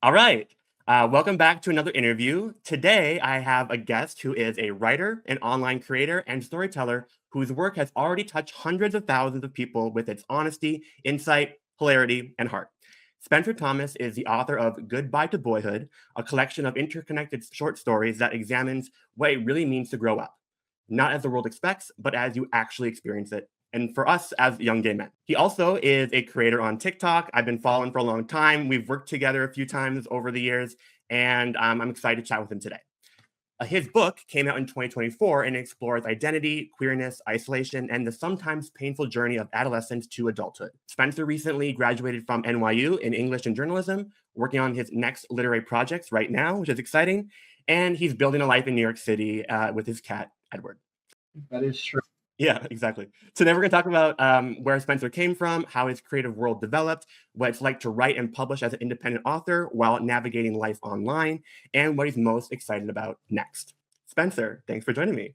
All right. Welcome back to another interview. Today, I have a guest who is a writer, an online creator, and storyteller whose work has already touched hundreds of thousands of people with its honesty, insight, hilarity, and heart. Spencer Thomas is the author of Goodbye to Boyhood, a collection of interconnected short stories that examines what it really means to grow up, not as the world expects, but as you actually experience it, and for us as young gay men. He also is a creator on TikTok. I've been following for a long time. We've worked together a few times over the years, and I'm excited to chat with him today. His book came out in 2024 and explores identity, queerness, isolation, and the sometimes painful journey of adolescence to adulthood. Spencer recently graduated from NYU in English and journalism, working on his next literary projects right now, which is exciting. And he's building a life in New York City with his cat, Edward. That is true. Yeah, exactly. Today we're going to talk about where Spencer came from, how his creative world developed, what it's like to write and publish as an independent author while navigating life online, and what he's most excited about next. Spencer, thanks for joining me.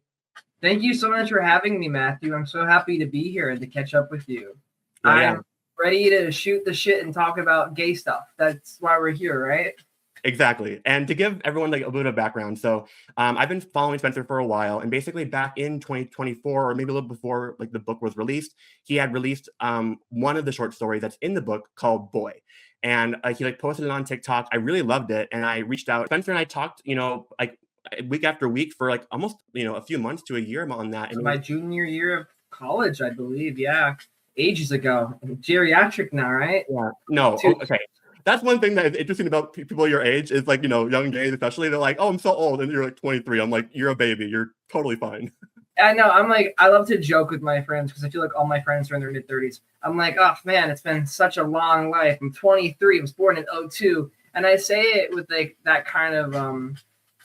Thank you so much for having me, Matthew. I'm so happy to be here and to catch up with you. Yeah. I'm ready to shoot the shit and talk about gay stuff. That's why we're here, right? Exactly. And to give everyone like a bit of background, so I've been following Spencer for a while, and basically back in 2024, or maybe a little before like the book was released, he had released one of the short stories that's in the book called Boy. And he like posted it on TikTok. I really loved it. And I reached out. Spencer and I talked, like week after week for like almost, a few months to a year on that. And my junior year of college, I believe. Yeah. Ages ago. Geriatric now, right? Yeah. No. Okay. That's one thing that is interesting about people your age is like, young gays especially. They're like, oh, I'm so old. And you're like 23. I'm like, you're a baby. You're totally fine. I know. I'm like, I love to joke with my friends because I feel like all my friends are in their mid-30s. I'm like, oh, man, it's been such a long life. I'm 23. I was born in 2002. And I say it with like that kind of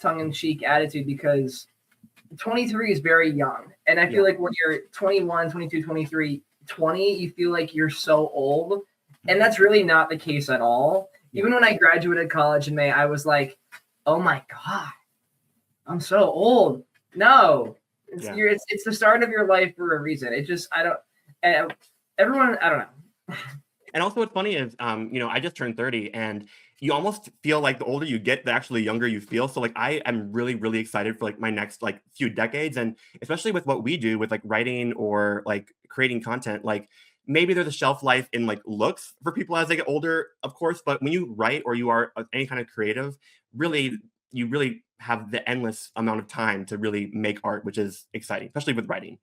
tongue-in-cheek attitude because 23 is very young. And I feel like when you're 21, 22, 23, 20, you feel like you're so old. And that's really not the case at all. Even when I graduated college in May, I was like, oh my God, I'm so old. No, it's the start of your life for a reason. It just, I don't know. And also what's funny is, I just turned 30 and you almost feel like the older you get, the actually younger you feel. So like, I am really, really excited for like my next like few decades. And especially with what we do with like writing or like creating content, like maybe there's a shelf life in like looks for people as they get older, of course. But when you write or you are any kind of creative, you really have the endless amount of time to really make art, which is exciting, especially with writing.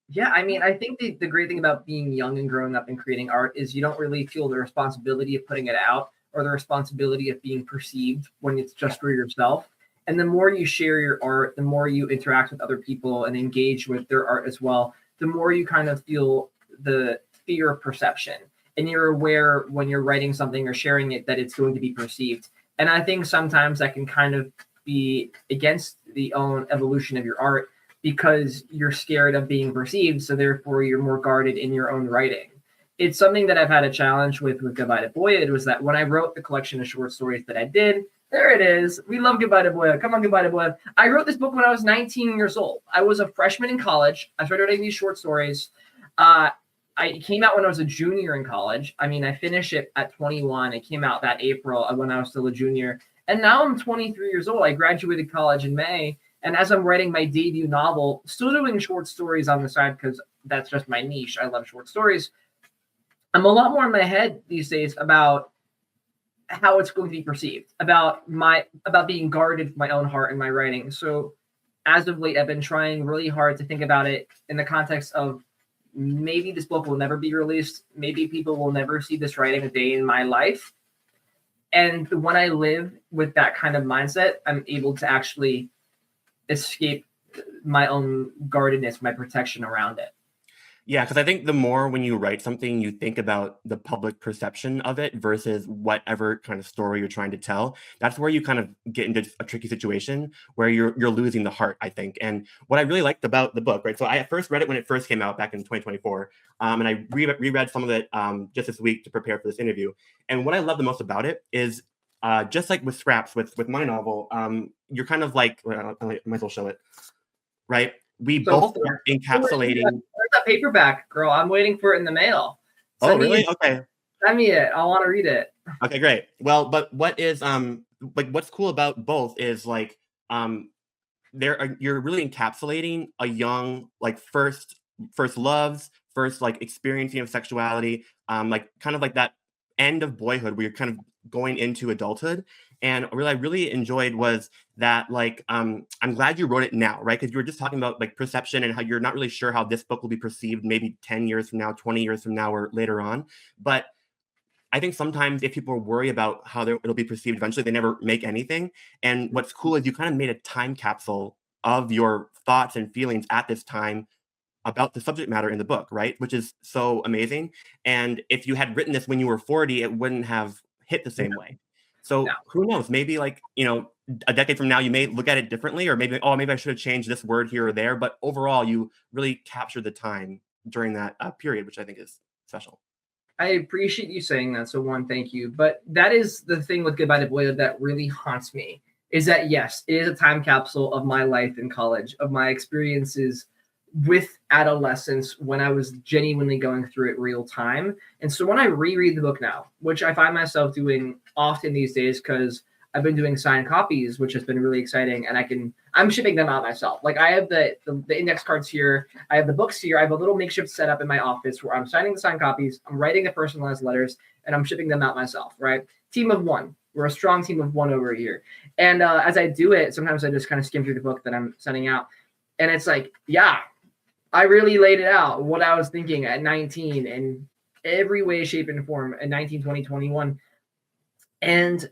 Yeah, I mean, I think the great thing about being young and growing up and creating art is you don't really feel the responsibility of putting it out or the responsibility of being perceived when it's just for yourself. And the more you share your art, the more you interact with other people and engage with their art as well, the more you kind of feel the fear of perception. And you're aware when you're writing something or sharing it that it's going to be perceived. And I think sometimes that can kind of be against the own evolution of your art because you're scared of being perceived. So therefore you're more guarded in your own writing. It's something that I've had a challenge with Goodbye to Boyhood was that when I wrote the collection of short stories that I did, there it is. We love Goodbye to Boyhood. Come on, Goodbye to Boyhood. I wrote this book when I was 19 years old. I was a freshman in college. I started writing these short stories. It came out when I was a junior in college. I mean, I finished it at 21. It came out that April when I was still a junior. And now I'm 23 years old. I graduated college in May. And as I'm writing my debut novel, still doing short stories on the side because that's just my niche. I love short stories. I'm a lot more in my head these days about how it's going to be perceived, about being guarded with my own heart and my writing. So as of late, I've been trying really hard to think about it in the context of maybe this book will never be released. Maybe people will never see this writing a day in my life. And when I live with that kind of mindset, I'm able to actually escape my own guardedness, my protection around it. Yeah, because I think the more when you write something, you think about the public perception of it versus whatever kind of story you're trying to tell. That's where you kind of get into a tricky situation where you're losing the heart, I think. And what I really liked about the book, right? So I first read it when it first came out back in 2024, and I reread some of it just this week to prepare for this interview. And what I love the most about it is just like with Scraps, with my novel, you're kind of like, well, I might as well show it, right? We both are encapsulating. Where's that paperback, girl? I'm waiting for it in the mail. Oh, really? Okay. Send me it. I want to read it. Okay, great. Well, but what is like what's cool about both is like you're really encapsulating a young like first loves, first like experiencing of sexuality, like kind of like that end of boyhood where you're kind of going into adulthood. And what I really enjoyed was that like I'm glad you wrote it now, right? Because you were just talking about like perception and how you're not really sure how this book will be perceived maybe 10 years from now, 20 years from now, or later on. But I think sometimes if people worry about how it'll be perceived eventually, they never make anything. And what's cool is you kind of made a time capsule of your thoughts and feelings at this time about the subject matter in the book, right? Which is so amazing. And if you had written this when you were 40, it wouldn't have hit the No, same way. no. So who knows? Maybe like, a decade from now, you may look at it differently, or maybe, oh, maybe I should have changed this word here or there. But overall, you really captured the time during that period, which I think is special. I appreciate you saying that. So one, thank you. But that is the thing with Goodbye to Boyhood that really haunts me is that yes, it is a time capsule of my life in college, of my experiences with adolescence when I was genuinely going through it real time. And so when I reread the book now, which I find myself doing often these days because I've been doing signed copies, which has been really exciting, and I'm shipping them out myself. Like I have the index cards here, I have the books here, I have a little makeshift setup in my office where I'm signing the signed copies, I'm writing the personalized letters, and I'm shipping them out myself. Right, team of one. We're a strong team of one over here. And as I do it, sometimes I just kind of skim through the book that I'm sending out, and it's like, yeah, I really laid it out what I was thinking at 19 in every way, shape, and form at 19, 20, 21. And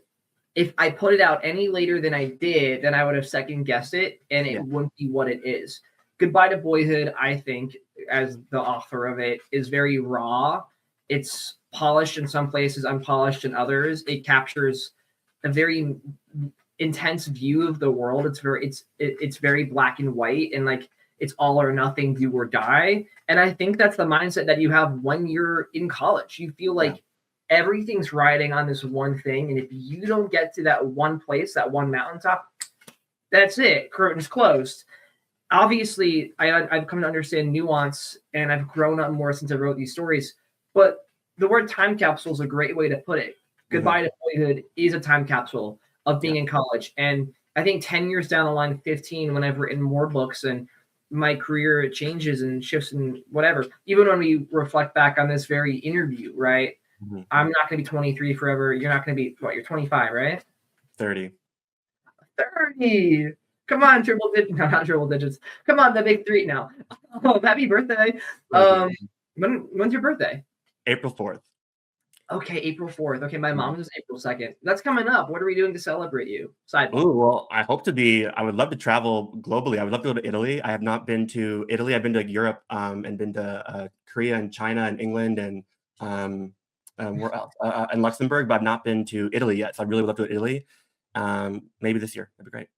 if I put it out any later than I did, then I would have second guessed it and it Yeah. wouldn't be what it is. Goodbye to Boyhood, I think, as the author of it, is very raw. It's polished in some places, unpolished in others. It captures a very intense view of the world. It's very black and white and like it's all or nothing, do or die. And I think that's the mindset that you have when you're in college. You feel Yeah. like everything's riding on this one thing. And if you don't get to that one place, that one mountaintop, that's it. Curtains closed. Obviously, I've come to understand nuance and I've grown up more since I wrote these stories. But the word time capsule is a great way to put it. Mhm. Goodbye to Boyhood is a time capsule of being Yeah. in college. And I think 10 years down the line, 15, when I've written more books and my career changes and shifts and whatever, even when we reflect back on this very interview, right? Mhm. I'm not going to be 23 forever. You're not going to be, what, you're 25, right? 30. 30. Come on, triple digits. No, not triple digits. Come on, the big three now. Oh, happy birthday. Thank you. When's your birthday? April 4th. Okay, April 4th. Okay, my Yeah. mom's is April 2nd. That's coming up. What are we doing to celebrate you? Sidebar. Ooh, well, I would love to travel globally. I would love to go to Italy. I have not been to Italy. I've been to Europe, and been to Korea and China and England and um, where else? And Luxembourg, but I've not been to Italy yet. So I really would love to go to Italy. Maybe this year. That'd be great.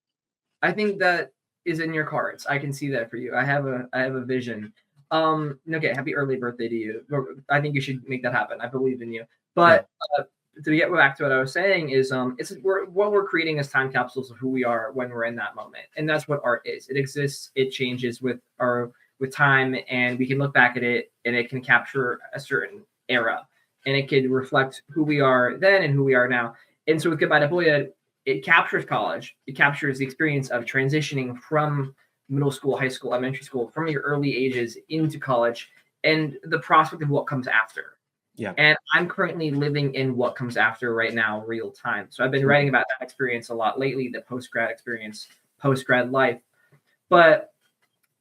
I think that is in your cards. I can see that for you. I have a vision. Okay, happy early birthday to you. I think you should make that happen. I believe in you. Yeah. But to get back to what I was saying is what we're creating is time capsules of who we are when we're in that moment. And that's what art is. It exists, it changes with time, and we can look back at it and it can capture a certain era and it could reflect who we are then and who we are now. And so with Goodbye to Boyhood, it captures college. It captures the experience of transitioning from middle school, high school, elementary school, from your early ages into college, and the prospect of what comes after. Yeah. And I'm currently living in what comes after right now, real time. So I've been writing about that experience a lot lately, the post grad experience, post grad life. But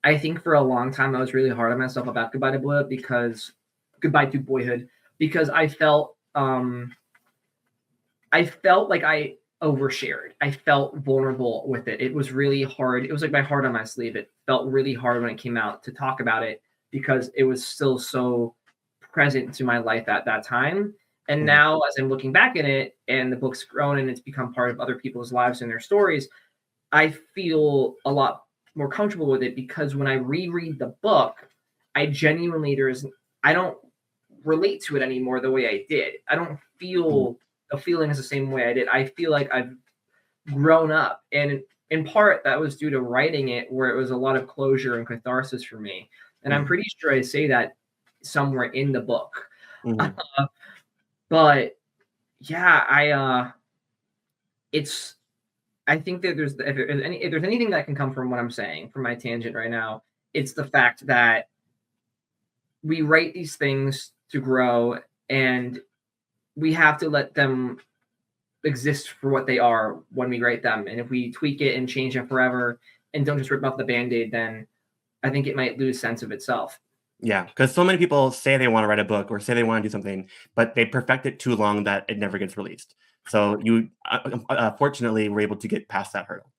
I think for a long time I was really hard on myself about Goodbye to Boyhood because I felt like I overshared. I felt vulnerable with it. It was really hard. It was like my heart on my sleeve. It felt really hard when it came out to talk about it because it was still so present to my life at that time. And Mhm. now, as I'm looking back at it and the book's grown and it's become part of other people's lives and their stories, I feel a lot more comfortable with it because when I reread the book, I don't relate to it anymore the way I did. I don't Mhm. feel the feelings the same way I did. I feel like I've grown up. And in part, that was due to writing it, where it was a lot of closure and catharsis for me. And I'm Mhm. pretty sure I say that somewhere in the book. Mhm. But Yeah, it's I think that if there's anything that can come from what I'm saying, from my tangent right now, it's the fact that we write these things to grow, and we have to let them exist for what they are when we write them. And if we tweak it and change it forever and don't just rip off the band-aid, then I think it might lose sense of itself. Yeah, because so many people say they want to write a book or say they want to do something, but they perfect it too long that it never gets released. So you, fortunately, were able to get past that hurdle.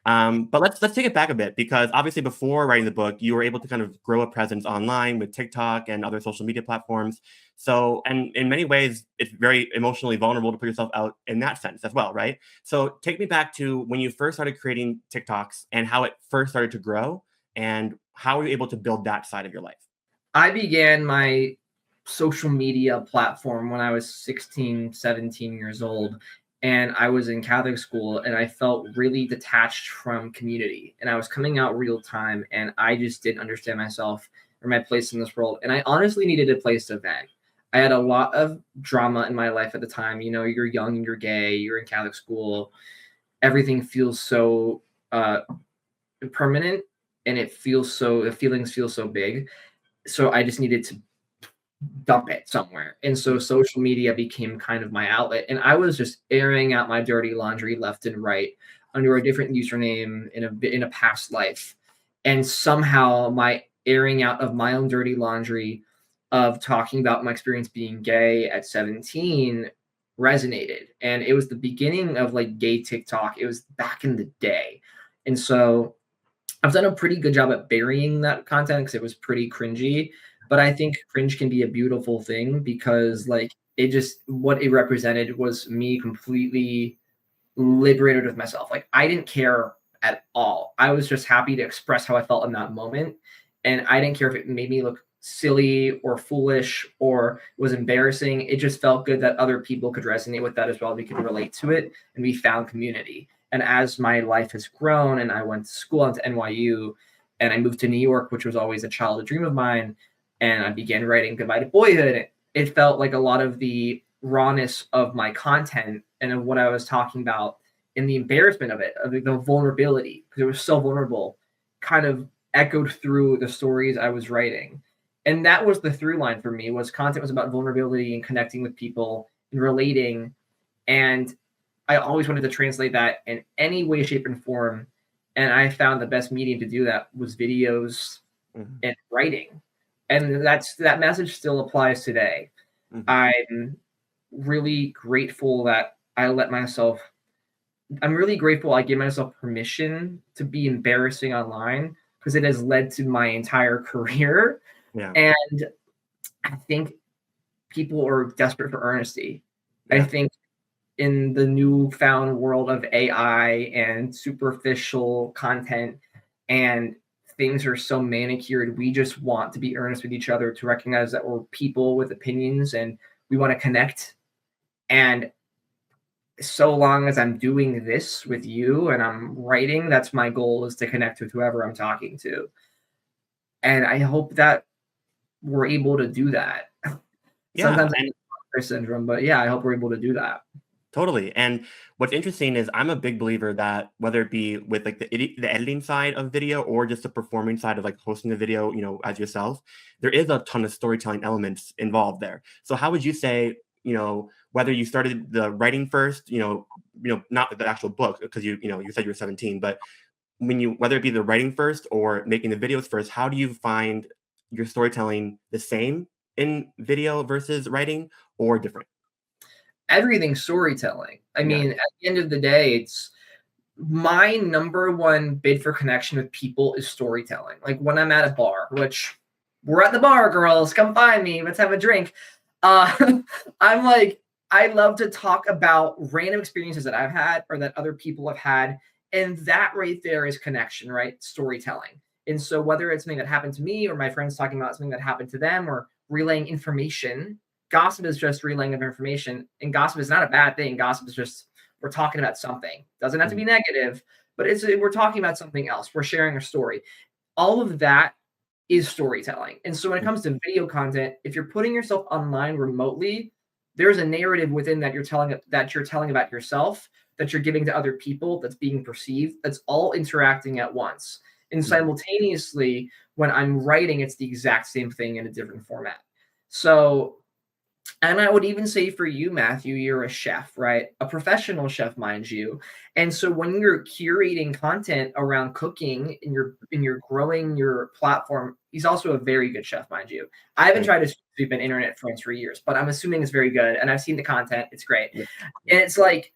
But let's take it back a bit, because obviously before writing the book, you were able to kind of grow a presence online with TikTok and other social media platforms. So, and in many ways, it's very emotionally vulnerable to put yourself out in that sense as well, right? So take me back to when you first started creating TikToks and how it first started to grow, and how were you able to build that side of your life? I began my social media platform when I was 16, 17 years old. And I was in Catholic school, and I felt really detached from community. And I was coming out real time, and I just didn't understand myself or my place in this world. And I honestly needed a place to vent. I had a lot of drama in my life at the time. You know, you're young and you're gay, you're in Catholic school. Everything feels so permanent, and the feelings feel so big. So I just needed to dump it somewhere. And so social media became kind of my outlet. And I was just airing out my dirty laundry left and right under a different username in a past life. And somehow my airing out of my own dirty laundry of talking about my experience being gay at 17 resonated. And it was the beginning of like gay TikTok. It was back in the day. And so I've done a pretty good job at burying that content because it was pretty cringy. But I think cringe can be a beautiful thing because, like, it just what it represented was me completely liberated with myself. Like, I didn't care at all. I was just happy to express how I felt in that moment. And I didn't care if it made me look silly or foolish or was embarrassing. It just felt good that other people could resonate with that as well. We could relate to it, and we found community. And as my life has grown and I went to school, into NYU, and I moved to New York, which was always a childhood dream of mine, and I began writing Goodbye to Boyhood, it felt like a lot of the rawness of my content and of what I was talking about and the embarrassment of it, of the vulnerability, because it was so vulnerable, kind of echoed through the stories I was writing. And that was the through line for me, was content was about vulnerability and connecting with people and relating. And I always wanted to translate that in any way, shape, and form. And I found the best medium to do that was videos and writing. And that message still applies today. Mhm. I'm really grateful that I'm really grateful I give myself permission to be embarrassing online because it has led to my entire career. Yeah, And I think people are desperate for honesty. I yeah, think in the newfound world of AI and superficial content, and things are so manicured, we just want to be earnest with each other, to recognize that we're people with opinions and we want to connect. And so long as I'm doing this with you and I'm writing, that's my goal, is to connect with whoever I'm talking to. And I hope that we're able to do that. yeah. Sometimes I get imposter syndrome, but yeah, I hope we're able to do that. Totally. And what's interesting is I'm a big believer that whether it be with like the editing side of video or just the performing side of like hosting the video, as yourself, there is a ton of storytelling elements involved there. So how would you say, whether you started the writing first, not the actual book, because you said you were 17, but whether it be the writing first or making the videos first, how do you find your storytelling the same in video versus writing, or different? Everything's storytelling. I Yeah. mean, at the end of the day, it's my number one bid for connection with people is storytelling. Like when I'm at a bar, which we're at the bar, girls, come find me, let's have a drink. I'm like, I love to talk about random experiences that I've had or that other people have had. And that right there is connection, right? Storytelling. And so whether it's something that happened to me or my friends talking about something that happened to them or relaying information, gossip is just relaying of information. And gossip is not a bad thing. Gossip is just, we're talking about something. Doesn't have to be Mhm. negative, but we're talking about something else. We're sharing a story. All of that is storytelling. And so when it Mhm. comes to video content, if you're putting yourself online remotely, there's a narrative within that you're telling about yourself, that you're giving to other people, that's being perceived, that's all interacting at once. And simultaneously, when I'm writing, it's the exact same thing in a different format. So, and I would even say for you, Matthew, you're a chef, right? A professional chef, mind you. And so when you're curating content around cooking and you're growing your platform, he's also a very good chef, mind you. I haven't tried to we've been internet friends for years, but I'm assuming it's very good. And I've seen the content, it's great. And it's like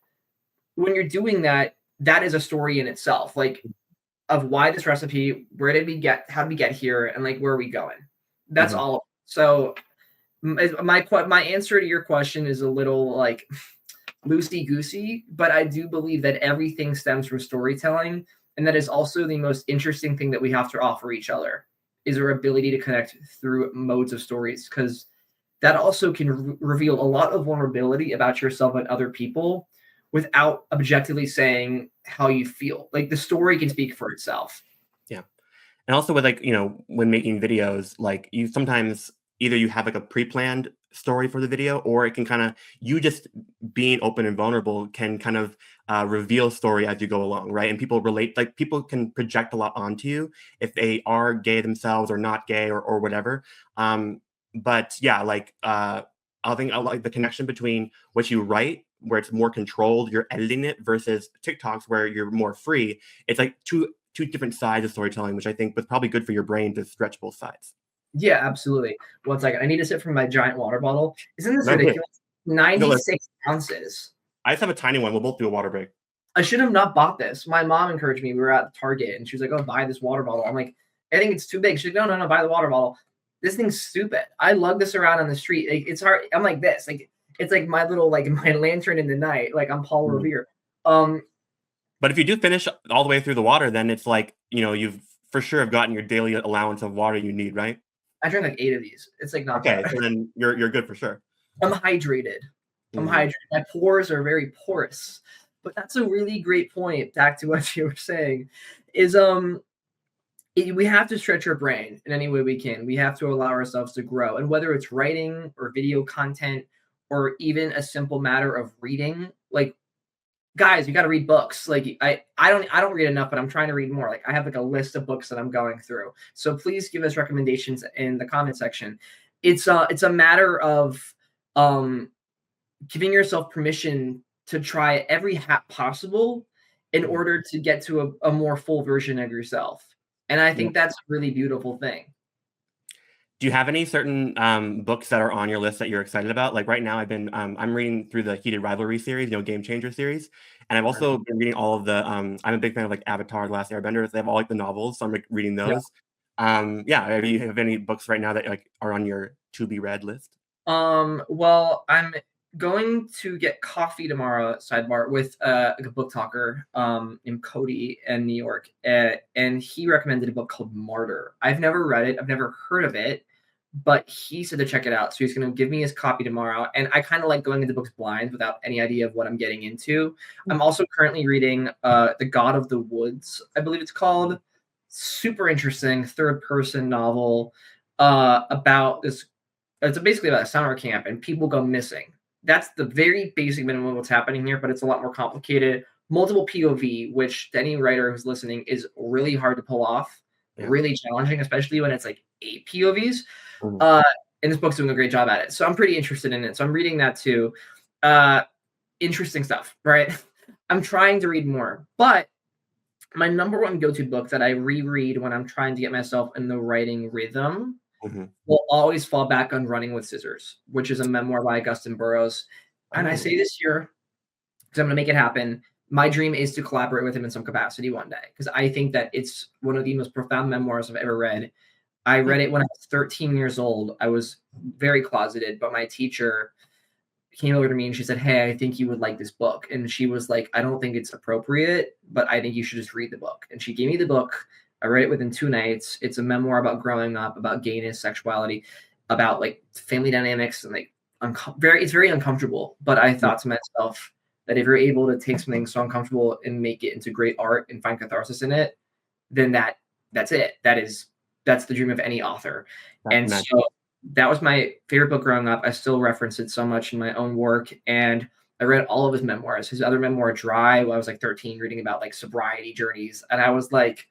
when you're doing that, that is a story in itself, like of why this recipe, how did we get here, and like where are we going? That's all. So my answer to your question is a little like loosey goosey, but I do believe that everything stems from storytelling, and that is also the most interesting thing that we have to offer each other is our ability to connect through modes of stories, because that also can reveal a lot of vulnerability about yourself and other people without objectively saying how you feel. Like the story can speak for itself. Yeah. And also with like, when making videos, like you sometimes either you have like a pre-planned story for the video, or it can kind of, you just being open and vulnerable can kind of reveal story as you go along, right? And people relate, like people can project a lot onto you if they are gay themselves or not gay or whatever. But yeah, like I think I like the connection between what you write, where it's more controlled, you're editing it, versus TikToks where you're more free. It's like two different sides of storytelling, which I think was probably good for your brain to stretch both sides. Yeah, absolutely. 1 second. I need to sip from my giant water bottle. Isn't this ridiculous? 96 ounces. I just have a tiny one. We'll both do a water break. I should have not bought this. My mom encouraged me. We were at Target and she was like, "Oh, buy this water bottle." I'm like, "I think it's too big." She's like, No, buy the water bottle. This thing's stupid. I lug this around on the street. It's hard. I'm like this. Like it's like my little my lantern in the night. Like I'm Paul Revere. But if you do finish all the way through the water, then it's like, you've for sure have gotten your daily allowance of water you need, right? I drink like 8 of these. It's like not okay. bad. So then you're good for sure. I'm hydrated. My pores are very porous. But that's a really great point. Back to what you were saying, is we have to stretch our brain in any way we can. We have to allow ourselves to grow, and whether it's writing or video content or even a simple matter of reading, like guys, you got to read books. Like I don't read enough, but I'm trying to read more. Like I have like a list of books that I'm going through. So please give us recommendations in the comment section. It's a matter of giving yourself permission to try every hat possible in order to get to a more full version of yourself. And I think that's a really beautiful thing. Do you have any certain books that are on your list that you're excited about? Like right now, I'm reading through the Heated Rivalry series, Game Changer series, and I've also been reading all of the. I'm a big fan of like Avatar: The Last Airbender. They have all like the novels, so I'm like reading those. Yeah. Do you have any books right now that like are on your to be read list? Well, I'm going to get coffee tomorrow, sidebar, with a book talker named Cody in New York, and he recommended a book called Martyr. I've never read it. I've never heard of it. But he said to check it out. So he's going to give me his copy tomorrow. And I kind of like going into books blind without any idea of what I'm getting into. I'm also currently reading The God of the Woods, I believe it's called. Super interesting third-person novel about this. It's basically about a summer camp and people go missing. That's the very basic minimum of what's happening here, but it's a lot more complicated. Multiple POV, which to any writer who's listening is really hard to pull off. Really challenging, especially when it's like 8 POVs. And this book's doing a great job at it. So I'm pretty interested in it. So I'm reading that too. Interesting stuff, right? I'm trying to read more. But my number one go-to book that I reread when I'm trying to get myself in the writing rhythm will always fall back on Running with Scissors, which is a memoir by Augustin Burroughs. And I say this year because I'm going to make it happen. My dream is to collaborate with him in some capacity one day, because I think that it's one of the most profound memoirs I've ever read. I read it when I was 13 years old. I was very closeted, but my teacher came over to me and she said, "Hey, I think you would like this book." And she was like, "I don't think it's appropriate, but I think you should just read the book." And she gave me the book. I read it within 2 nights. It's a memoir about growing up, about gayness, sexuality, about like family dynamics, and like it's very uncomfortable. But I thought to myself that if you're able to take something so uncomfortable and make it into great art and find catharsis in it, then that's it. That's the dream of any author. And so that was my favorite book growing up. I still reference it so much in my own work, and I read all of his memoirs. His other memoir, Dry, when I was like 13, reading about like sobriety journeys, and I was like,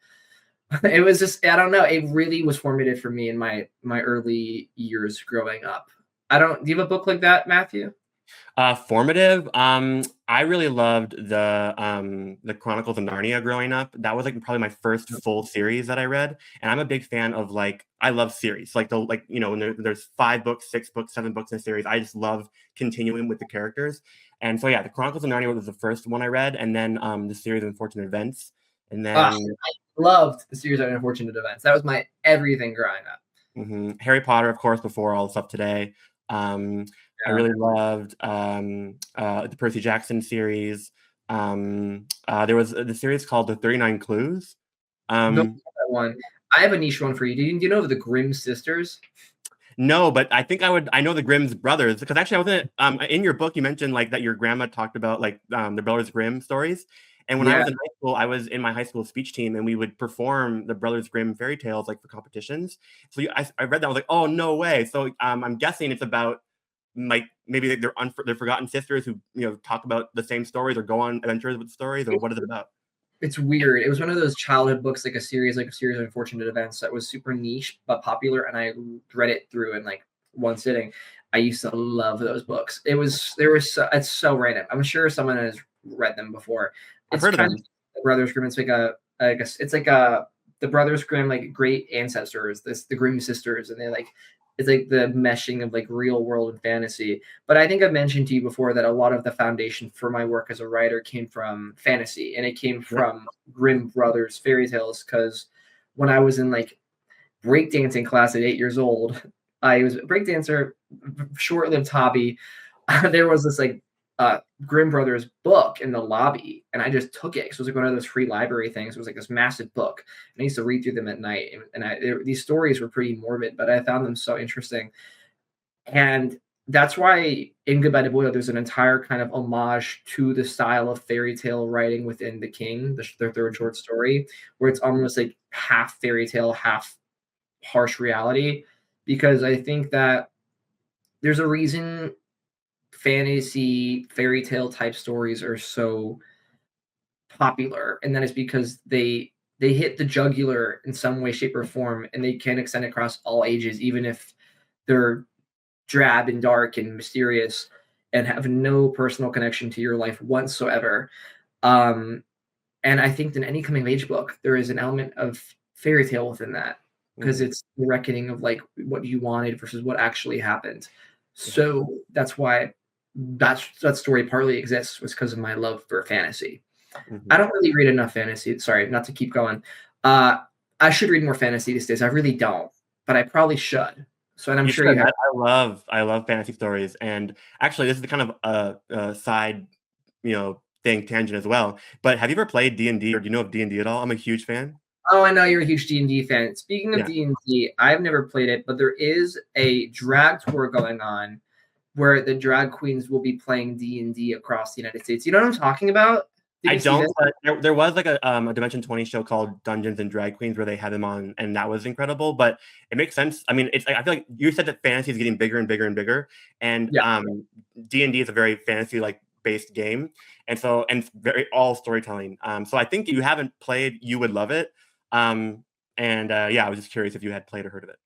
it was just, I don't know, it really was formative for me in my early years growing up. I don't. Do you have a book like that, Matthew? Formative. I really loved the Chronicles of Narnia growing up. That was like probably my first full series that I read, and I'm a big fan of like I love series like when there's 5 books, 6 books, 7 books in a series. I just love continuing with the characters, and so yeah, the Chronicles of Narnia was the first one I read, and then the series of Unfortunate Events, and Ah, then I loved the series of unfortunate events. That was my everything growing up. Harry Potter, of course, before all the stuff today. Um, I Yeah. really loved the Percy Jackson series. There was the series called The 39 Clues. Don't Um, know that one. I have a niche one for you. Do you know the Grimm sisters? no, but I think I know the Grimm's brothers because actually I wasn't in your book you mentioned like that your grandma talked about like the Brothers Grimm stories. And when I Yeah. was in high school, I was in my high school speech team, and we would perform the Brothers Grimm fairy tales like for competitions. So I read that, I was like, oh no way! So I'm guessing it's about like maybe they're forgotten sisters who talk about the same stories or go on adventures with stories, or what is it about? It's weird. It was one of those childhood books, like a series of unfortunate events that was super niche but popular, and I read it through in like one sitting. I used to love those books. It's so random. I'm sure someone has read them before. I've It's heard of kind of them. the Brothers Grimm. It's like I guess it's like the Brothers Grimm like great ancestors, the Grimm sisters, and they're like it's like the meshing of like real world and fantasy. But I think I've mentioned to you before that a lot of the foundation for my work as a writer came from fantasy, and it came Yeah. from Grimm Brothers fairy tales. Because when I was in like breakdancing class at 8 years old, I was a breakdancer, short-lived hobby. There was this like Grimm Brothers book in the lobby, and I just took it. So it was like one of those free library things. It was like this massive book, and I used to read through them at night. These stories were pretty morbid, but I found them so interesting. And that's why in Goodbye to Boyhood, there's an entire kind of homage to the style of fairy tale writing within The King, their third short story, where it's almost like half fairy tale, half harsh reality. Because I think that there's a reason fantasy fairy tale type stories are so popular, and that is because they hit the jugular in some way, shape, or form, and they can extend across all ages, even if they're drab and dark and mysterious and have no personal connection to your life whatsoever. Um, and I think in any coming of age book, there is an element of fairy tale within that because Mhm. it's the reckoning of like what you wanted versus what actually happened. Yeah. So that's why that story partly exists was because of my love for fantasy. I Mhm. don't really read enough fantasy. Sorry, not to keep going. Uh, I should read more fantasy these days. I really don't, but I probably should. So, and I'm You sure should. you have. I love fantasy stories, and actually, this is the kind of a side, thing tangent as well. But have you ever played D&D, or do you know of D&D at all? I'm a huge fan. Oh, I know you're a huge D&D fan. Speaking of Yeah, D&D, I've never played it, but there is a drag tour going on where the drag queens will be playing D&D across the United States. You know what I'm talking about? Did I you see don't. this? But there was like a Dimension 20 show called Dungeons and Drag Queens where they had them on, and that was incredible. But it makes sense. I mean, it's like, I feel like you said that fantasy is getting bigger and bigger and bigger, and Yeah. D&D is a very fantasy like based game, and it's very all storytelling. So I think if you haven't played, you would love it. Um, and yeah, I was just curious if you had played or heard of it.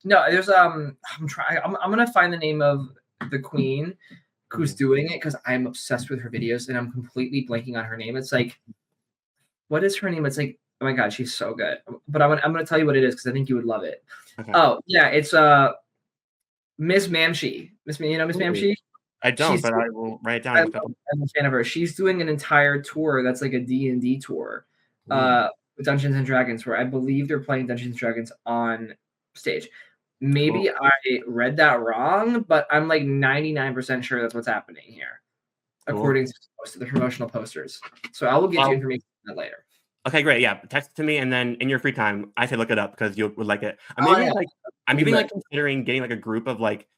No, there's I'm gonna find the name of the queen who's Mhm. doing it because I'm obsessed with her videos and I'm completely blanking on her name. It's like, what is her name? It's like, oh my god, she's so good. But I'm gonna tell you what it is because I think you would love it. Okay. Oh yeah, it's Miss Mamshi. Miss Ooh, Mamshi? I don't, She's but I will write it down I and love look up. I'm a fan of her. She's doing an entire tour that's like a D&D tour, Ooh, with Dungeons& and Dragons, where I believe they're playing Dungeons& and Dragons on stage. cool, Maybe I read that wrong, but I'm like 99% sure that's what's happening here, cool. according to the promotional posters. So I will get you Well, information on that later. okay, great. Yeah, text it to me, and then in your free time, I say look it up because you would like it. Oh, yeah. I'm You even bet. like considering getting like a group of like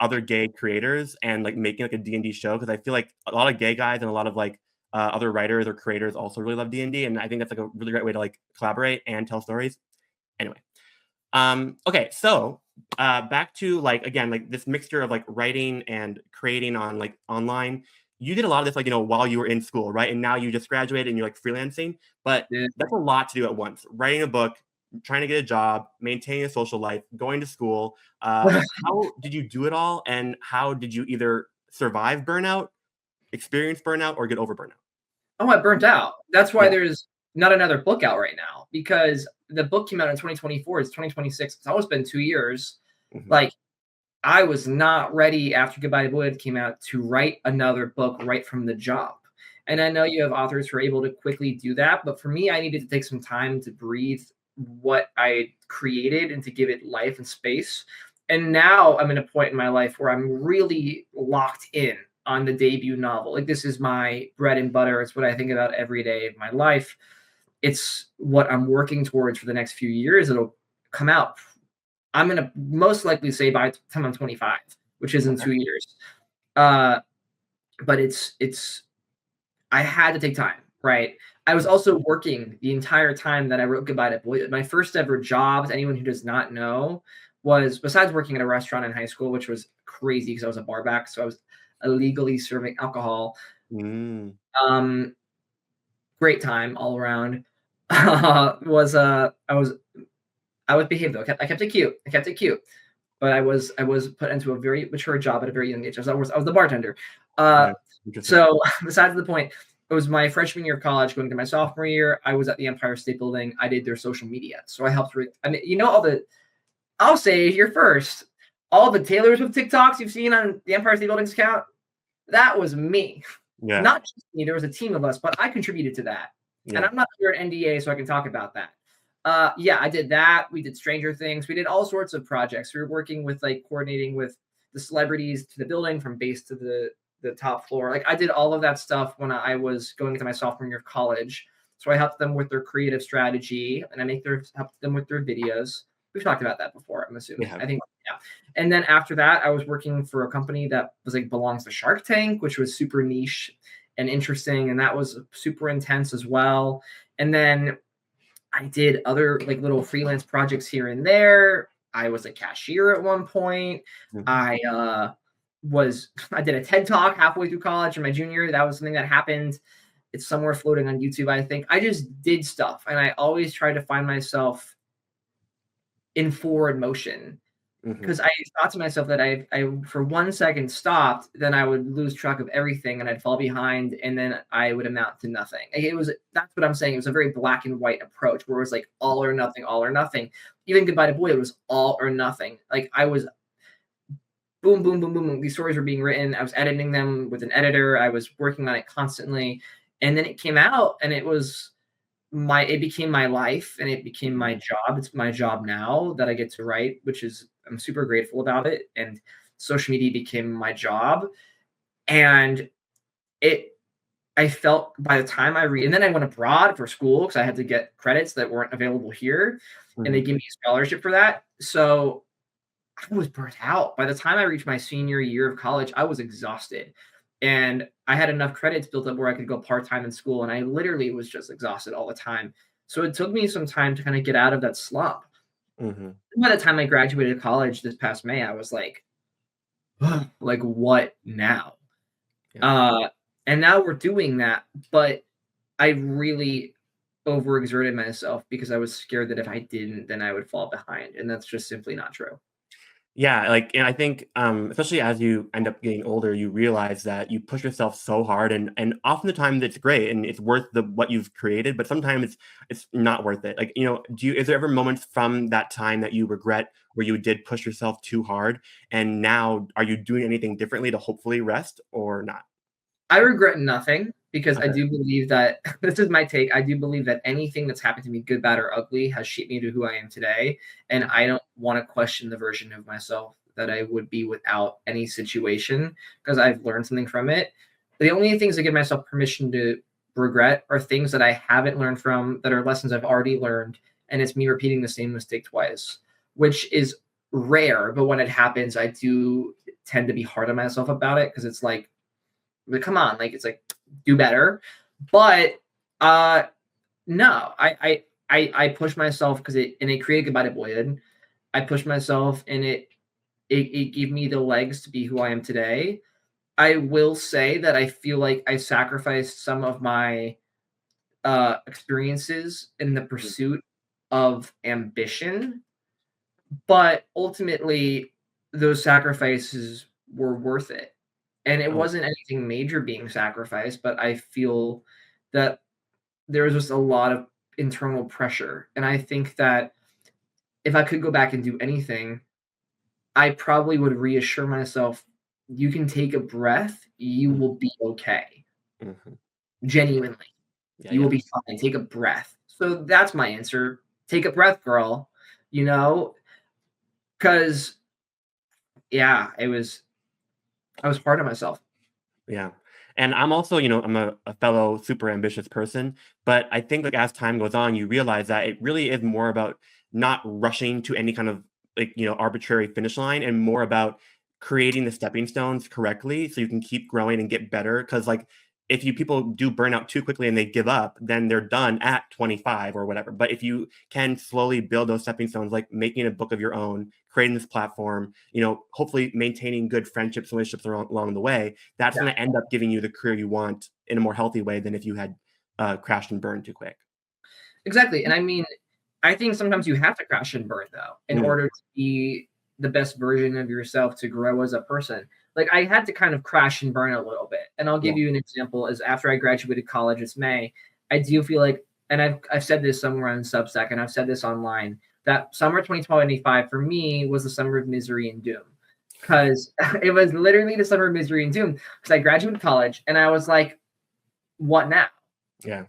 other gay creators and like making like a D&D show because I feel like a lot of gay guys and a lot of like other writers or creators also really love D&D, and I think that's like a really great way to like collaborate and tell stories. Anyway, okay, so Back to like again, like this mixture of like writing and creating on like online. You did a lot of this like while you were in school, right? And now you just graduated and you're like freelancing, but Yeah. that's a lot to do at once. Writing a book, trying to get a job, maintaining a social life, going to school. How did you do it all, and how did you either survive burnout, experience burnout, or get over burnout? Oh, I burnt out. That's why Yeah. there's not another book out right now, because the book came out in 2024. It's 2026. It's almost been 2 years. Mhm. Like, I was not ready after Goodbye to Boyhood came out to write another book right from the jump. And I know you have authors who are able to quickly do that, but for me, I needed to take some time to breathe what I created and to give it life and space. And now I'm in a point in my life where I'm really locked in on the debut novel. Like, this is my bread and butter. It's what I think about every day of my life. It's what I'm working towards for the next few years. It'll come out, I'm gonna most likely say, by the time I'm 25, which is in Okay. 2 years. Uh, but it's I had to take time, right? I was also working the entire time that I wrote Goodbye to Boyhood. My first ever job, to anyone who does not know, was, besides working at a restaurant in high school, which was crazy because I was a bar back, so I was illegally serving alcohol. Mm. Um, Great time all around. Was I was behaved though. I kept it cute. I kept it cute. But I was put into a very mature job at a very young age. I was the bartender. Uh, Yeah. Interesting. so besides the point, it was my freshman year of college, going to my sophomore year. I was at the Empire State Building. I did their social media, so I helped. I mean, all the. I'll say here first, all the Taylor Swift TikToks you've seen on the Empire State Building's account, that was me. Yeah. Not just me. There was a team of us, but I contributed to that. And Yeah. I'm not under an NDA, so I can talk about that. Yeah, I did that. We did Stranger Things. We did all sorts of projects. We were working with, like, coordinating with the celebrities to the building, from base to the top floor. Like, I did all of that stuff when I was going into my sophomore year of college. So I helped them with their creative strategy, and helped them with their videos. We've talked about that before, I'm assuming. Yeah. I think, yeah. And then after that, I was working for a company that was like belongs to Shark Tank, which was super niche and interesting, and that was super intense as well. And then I did other, like, little freelance projects here and there. I was a cashier at one point. Mhm. I did a TED Talk halfway through college in my junior year. That was something that happened. It's somewhere floating on YouTube, I think. I just did stuff, and I always try to find myself in forward motion, Mhm. because I thought to myself that I for 1 second stopped, then I would lose track of everything and I'd fall behind, and then I would amount to nothing. Like, that's what I'm saying. It was a very black and white approach where it was like all or nothing, all or nothing. Even Goodbye to Boy, it was all or nothing. Like, I was boom, boom, boom, boom, boom. These stories were being written. I was editing them with an editor. I was working on it constantly. And then it came out, and it became my life, and it became my Mhm. job. It's my job now that I get to write, which is, I'm super grateful about it. And social media became my job. And it I felt, by the time I read, and then I went abroad for school because I had to get credits that weren't available here, and they Mhm. gave me a scholarship for that. So I was burnt out. By the time I reached my senior year of college, I was exhausted. And I had enough credits built up where I could go part-time in school. And I literally was just exhausted all the time. So it took me some time to kind of get out of that slump. Mhm. By the time I graduated college this past May, I was like, like, what now? Yeah. Uh, and now we're doing that. But I really overexerted myself because I was scared that if I didn't, then I would fall behind. And that's just simply not true. Yeah, like, and I think, especially as you end up getting older, you realize that you push yourself so hard, and often the time it's great and it's worth the what you've created, but sometimes it's not worth it. Like, is there ever moments from that time that you regret where you did push yourself too hard, and now are you doing anything differently to hopefully rest or not? I regret nothing, because I Okay. do believe that this is my take. I do believe that anything that's happened to me, good, bad, or ugly, has shaped me to who I am today. And I don't want to question the version of myself that I would be without any situation, because I've learned something from it. The only things I give myself permission to regret are things that I haven't learned from, that are lessons I've already learned. And it's me repeating the same mistake twice, which is rare. But when it happens, I do tend to be hard on myself about it, because it's like, come on, like, it's like, do better. But uh no, I push myself, because it created Goodbye to Boyhood. I pushed myself, and it gave me the legs to be who I am today. I will say that I feel like I sacrificed some of my experiences in the Mm, pursuit of ambition, but ultimately those sacrifices were worth it. And it oh, wasn't anything major being sacrificed, but I feel that there was just a lot of internal pressure. And I think that if I could go back and do anything, I probably would reassure myself, you can take a breath, you mm, will be okay. mhm. Genuinely. Yeah, You will yeah. be fine. Take a breath. So that's my answer. Take a breath, girl. You know, because yeah, I was hard on myself. Yeah. And I'm also, I'm a fellow super ambitious person, but I think like as time goes on, you realize that it really is more about not rushing to any kind of like, arbitrary finish line and more about creating the stepping stones correctly so you can keep growing and get better. Cause like if you people do burn out too quickly and they give up, then they're done at 25 or whatever. But if you can slowly build those stepping stones, like making a book of your own, creating this platform, hopefully maintaining good friendships and relationships along the way, that's Yeah, going to end up giving you the career you want in a more healthy way than if you had crashed and burned too quick. exactly. And I mean, I think sometimes you have to crash and burn though in Mm, order to be the best version of yourself to grow as a person. Like I had to kind of crash and burn a little bit. And I'll yeah. give you an example is after I graduated college, it's May. I do feel like, and I've said this somewhere on Substack and I've said this online, that summer 2025 for me was the summer of misery and doom. Because it was literally the summer of misery and doom. Because I graduated college and I was like, what now? Yeah.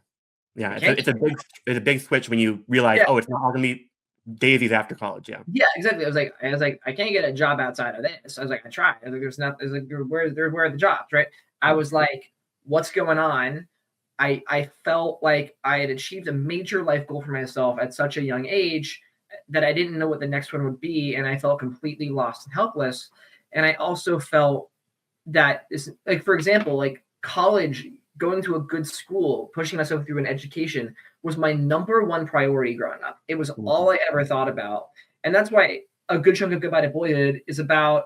Yeah. I It's can't a, keep it's a big, it's a big switch when you realize, yeah, oh, it's not all going to be daisies after college. Yeah. yeah, exactly. I was like, I can't get a job outside of this. I was like, I tried. I was like, there's not. I was like, where are the jobs, right? I Mm, was like, what's going on? I felt like I had achieved a major life goal for myself at such a young age that I didn't know what the next one would be, and I felt completely lost and helpless. And I also felt that is like, for example, like college, going to a good school, pushing myself through an education was my number one priority growing up. It was all mhm. I ever thought about. And that's why a good chunk of Goodbye to Boyhood is about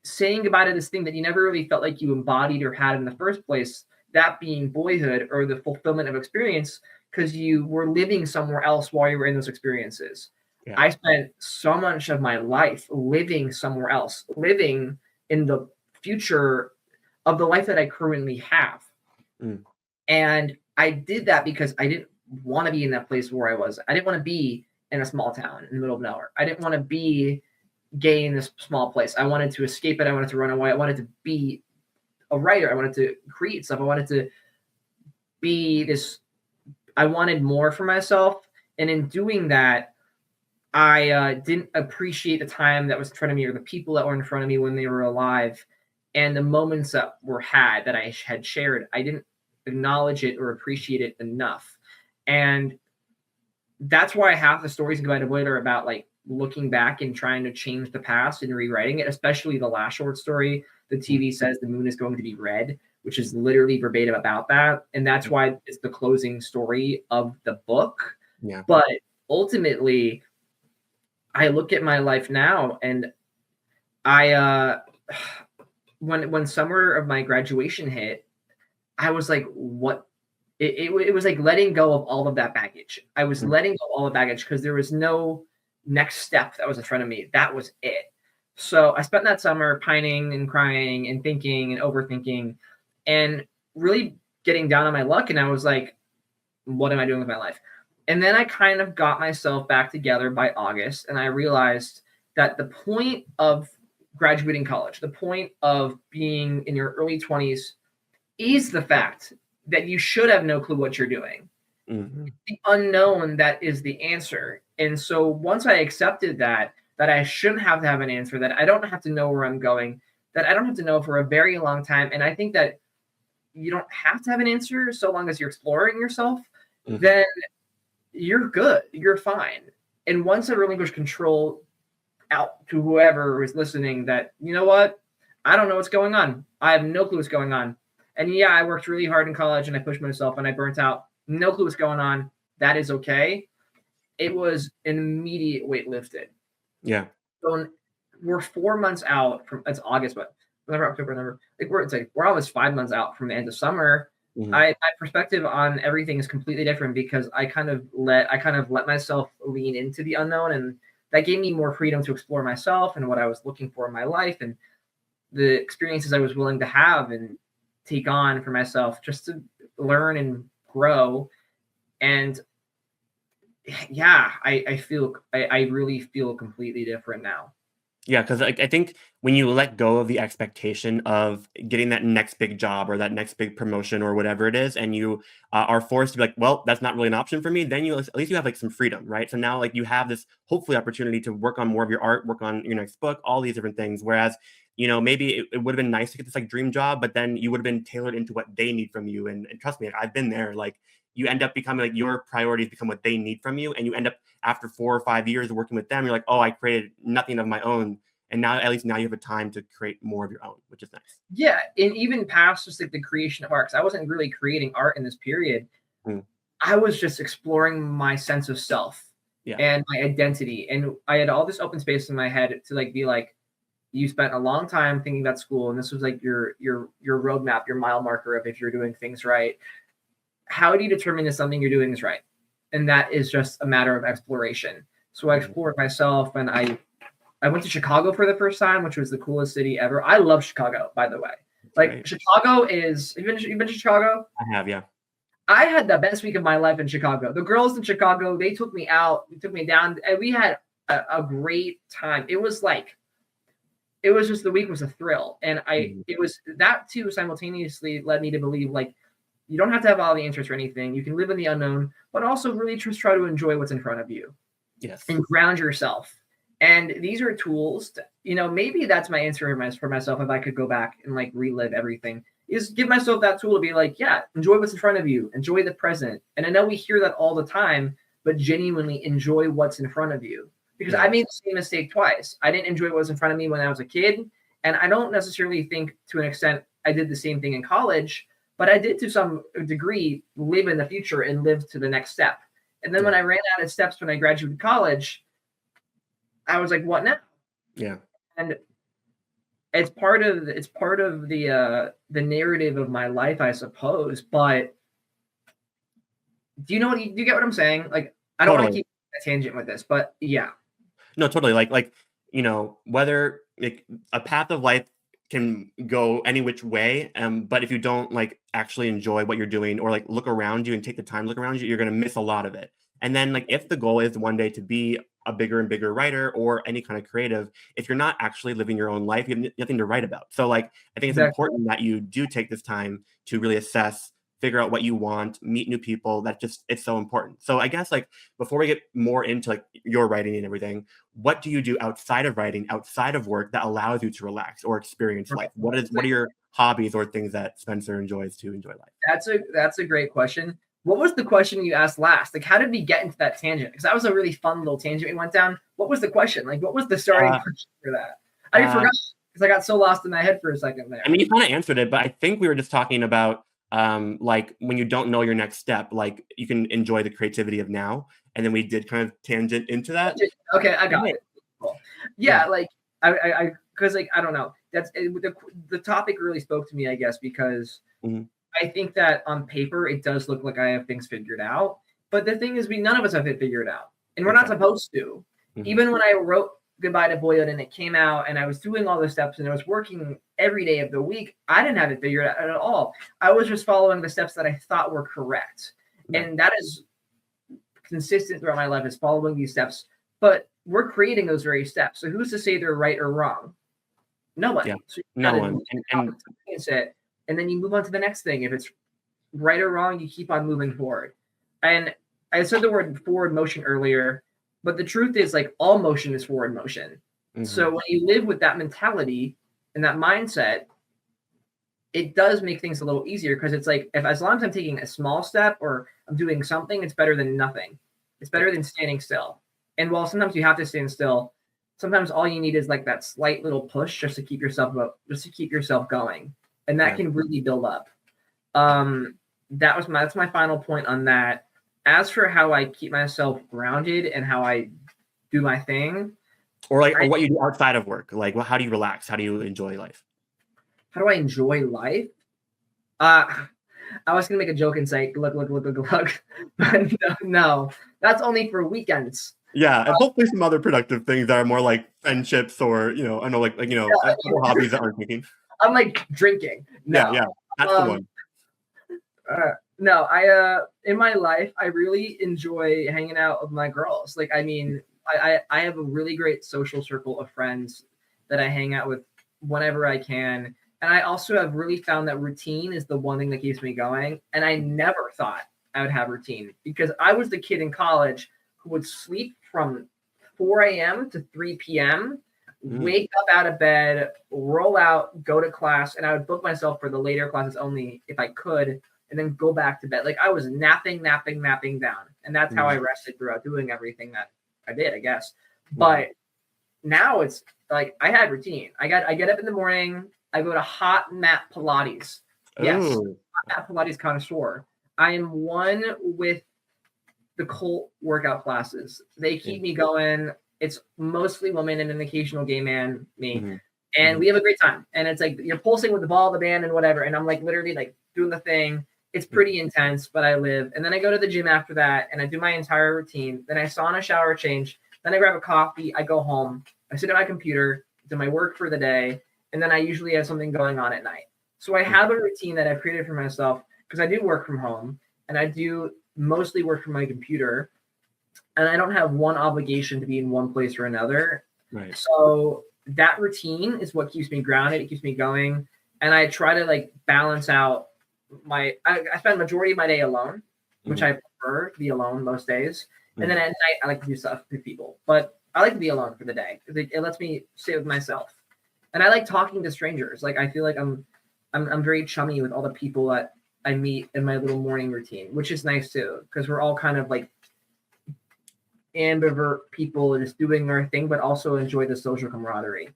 saying goodbye to this thing that you never really felt like you embodied or had in the first place, that being boyhood or the fulfillment of experience, because you were living somewhere else while you were in those experiences. Yeah. I spent so much of my life living somewhere else, living in the future of the life that I currently have. Mm, And I did that because I didn't want to be in that place where I was. I didn't want to be in a small town in the middle of nowhere. I didn't want to be gay in this small place. I wanted to escape it. I wanted to run away. I wanted to be a writer. I wanted to create stuff. I wanted to be this. I wanted more for myself. And in doing that, I didn't appreciate the time that was in front of me or the people that were in front of me when they were alive and the moments that were had that I had shared. I didn't acknowledge it or appreciate it enough. And that's why half the stories in Goodbye to Void are about like looking back and trying to change the past and rewriting it, especially the last short story. The mm, TV says the moon is going to be red, which is literally verbatim about that. And that's mm. why it's the closing story of the book. Yeah. But ultimately, I look at my life now and I when summer of my graduation hit, I was like, what it was like letting go of all of that baggage. I was Mm, letting go of all the baggage because there was no next step that was in front of me. That was it. So I spent that summer pining and crying and thinking and overthinking and really getting down on my luck. And I was like, what am I doing with my life? And then I kind of got myself back together by August. And I realized that the point of graduating college, the point of being in your early 20s is the fact that you should have no clue what you're doing. mhm. The unknown that is the answer. And so once I accepted that I shouldn't have to have an answer, that I don't have to know where I'm going, that I don't have to know for a very long time. And I think that you don't have to have an answer so long as you're exploring yourself, Mhm. then you're good. You're fine. And once I relinquish control out to whoever is listening that, you know what? I don't know what's going on. I have no clue what's going on. And yeah, I worked really hard in college and I pushed myself and I burnt out. No clue what's going on. That is okay. It was an immediate weight lifted. Yeah. So we're 4 months out from, it's August, but November, October, November. Like we're almost 5 months out from the end of summer. Mhm. My perspective on everything is completely different because I kind of let myself lean into the unknown, and that gave me more freedom to explore myself and what I was looking for in my life and the experiences I was willing to have and take on for myself just to learn and grow. And yeah, I really feel completely different now. Yeah, because I think when you let go of the expectation of getting that next big job or that next big promotion or whatever it is, and you are forced to be like, well, that's not really an option for me, then you at least you have like some freedom, right? So now like you have this hopefully opportunity to work on more of your art, work on your next book, all these different things. Whereas, maybe it would have been nice to get this like dream job, but then you would have been tailored into what they need from you. And trust me, like, I've been there. Like you end up becoming like your priorities become what they need from you, and you end up after 4 or 5 years working with them, you're like, oh, I created nothing of my own. And now, at least now you have a time to create more of your own, which is nice. Yeah, and even past just like the creation of art, 'cause I wasn't really creating art in this period. Mm, I was just exploring my sense of self yeah, and my identity. And I had all this open space in my head to like be like, you spent a long time thinking about school, and this was like your roadmap, your mile marker of if you're doing things right. How do you determine if something you're doing is right? And that is just a matter of exploration. So I mhm, explored myself, and I went to Chicago for the first time, which was the coolest city ever. I love Chicago, by the way. that's Like great. Chicago is, you've been to Chicago? I have, yeah. I had the best week of my life in Chicago. The girls in Chicago, they took me out, they took me down, and we had a great time. It was just, the week was a thrill. And Mhm, it was that too simultaneously led me to believe like you don't have to have all the answers for anything. You can live in the unknown, but also really just try to enjoy what's in front of you yes. and ground yourself. And these are tools to, maybe that's my answer for myself if I could go back and like relive everything, is give myself that tool to be like, yeah, enjoy what's in front of you, enjoy the present. And I know we hear that all the time, but genuinely enjoy what's in front of you. Because I Yeah, made the same mistake twice. I didn't enjoy what was in front of me when I was a kid. And I don't necessarily think to an extent I did the same thing in college, but I did to some degree live in the future and live to the next step. And then when yeah, I ran out of steps when I graduated college, I was like, what now? yeah. And it's part of the narrative of my life, I suppose. But do you get what I'm saying? Like, I don't want to Totally. keep a tangent with this, but yeah, No, totally. Whether like a path of life can go any which way, but if you don't like actually enjoy what you're doing or like look around you and take the time to look around you, you're gonna miss a lot of it. And then like if the goal is one day to be a bigger and bigger writer or any kind of creative, if you're not actually living your own life, you have nothing to write about. So like I think it's exactly. important that you do take this time to really assess, figure out what you want, meet new people. That just it's so important. So I guess like before we get more into like your writing and everything, what do you do outside of writing, outside of work that allows you to relax or experience Okay. life? What are your hobbies or things that Spencer enjoys to enjoy life? That's a great question. What was the question you asked last? Like, how did we get into that tangent? Because that was a really fun little tangent we went down. What was the question? Like, what was the starting Uh, question for that? I uh, forgot because I got so lost in my head for a second I there. mean, you kind of answered it, but I think we were just talking about like when you don't know your next step, like you can enjoy the creativity of now. And then we did kind of tangent into that. Okay, I got Yeah, it. Cool. yeah, Yeah, like because like I don't know. The topic really spoke to me, I guess, because mhm, I think that on paper it does look like I have things figured out, but the thing is, we none of us have it figured out, and we're not exactly. supposed to. Mhm, Even when I wrote Goodbye to Boyhood and it came out, and I was doing all the steps and I was working every day of the week, I didn't have it figured out at all. I was just following the steps that I thought were correct, yeah, and that is consistent throughout my life is following these steps. But we're creating those very steps. So who's to say they're right or wrong? yeah. Nobody. So you got No to one. And experience it, and then you move on to the next thing. If it's right or wrong, you keep on moving forward. And I said the word forward motion earlier, but the truth is like all motion is forward motion. mhm, So when you live with that mentality and that mindset, it does make things a little easier because it's like if as long as I'm taking a small step or I'm doing something, it's better than nothing. It's yeah, better than standing still. And while sometimes you have to stand still, sometimes all you need is like that slight little push just to keep yourself going. And that yeah. can really build up. That's my final point on that. As for how I keep myself grounded and how I do my thing, or like, or what you do outside of work. Like, well, how do you relax? How do you enjoy life? How do I enjoy life? I was gonna make a joke and say, look, but no, that's only for weekends. Yeah, and hopefully some other productive things that are more like friendships or, I know, I other hobbies that aren't taking. I'm like drinking. Yeah, No, yeah, that's the um, one. no, in my life, I really enjoy hanging out with my girls. Like, I mean, I have a really great social circle of friends that I hang out with whenever I can. And I also have really found that routine is the one thing that keeps me going. And I never thought I would have routine because I was the kid in college who would sleep from 4 a.m. to 3 p.m., wake up out of bed, roll out, go to class, and I would book myself for the later classes only if I could, and then go back to bed. Like I was napping down. And that's how I rested throughout doing everything that I did, I guess. But now it's like I had routine. I get up in the morning, I go to hot mat Pilates. Yes, Oh. hot mat Pilates connoisseur. I am one with the cult workout classes. They keep me going. It's mostly women and an occasional gay man, me. And we have a great time. And it's like you're pulsing with the ball, the band, and whatever. And I'm like literally like doing the thing. It's pretty intense, but I live. And then I go to the gym after that and I do my entire routine. Then I sauna, shower, change. Then I grab a coffee. I go home. I sit at my computer, do my work for the day. And then I usually have something going on at night. So I have a routine that I've created for myself because I do work from home and I do mostly work from my computer. And I don't have one obligation to be in one place or another. Right. So that routine is what keeps me grounded. It keeps me going. And I try to like balance out I spend majority of my day alone, which I prefer to be alone most days. And then at night, I like to do stuff with people. But I like to be alone for the day because it lets me sit with myself. And I like talking to strangers. Like I feel like I'm very chummy with all the people that I meet in my little morning routine, which is nice too, because we're all kind of like ambivert people just doing their thing, but also enjoy the social camaraderie.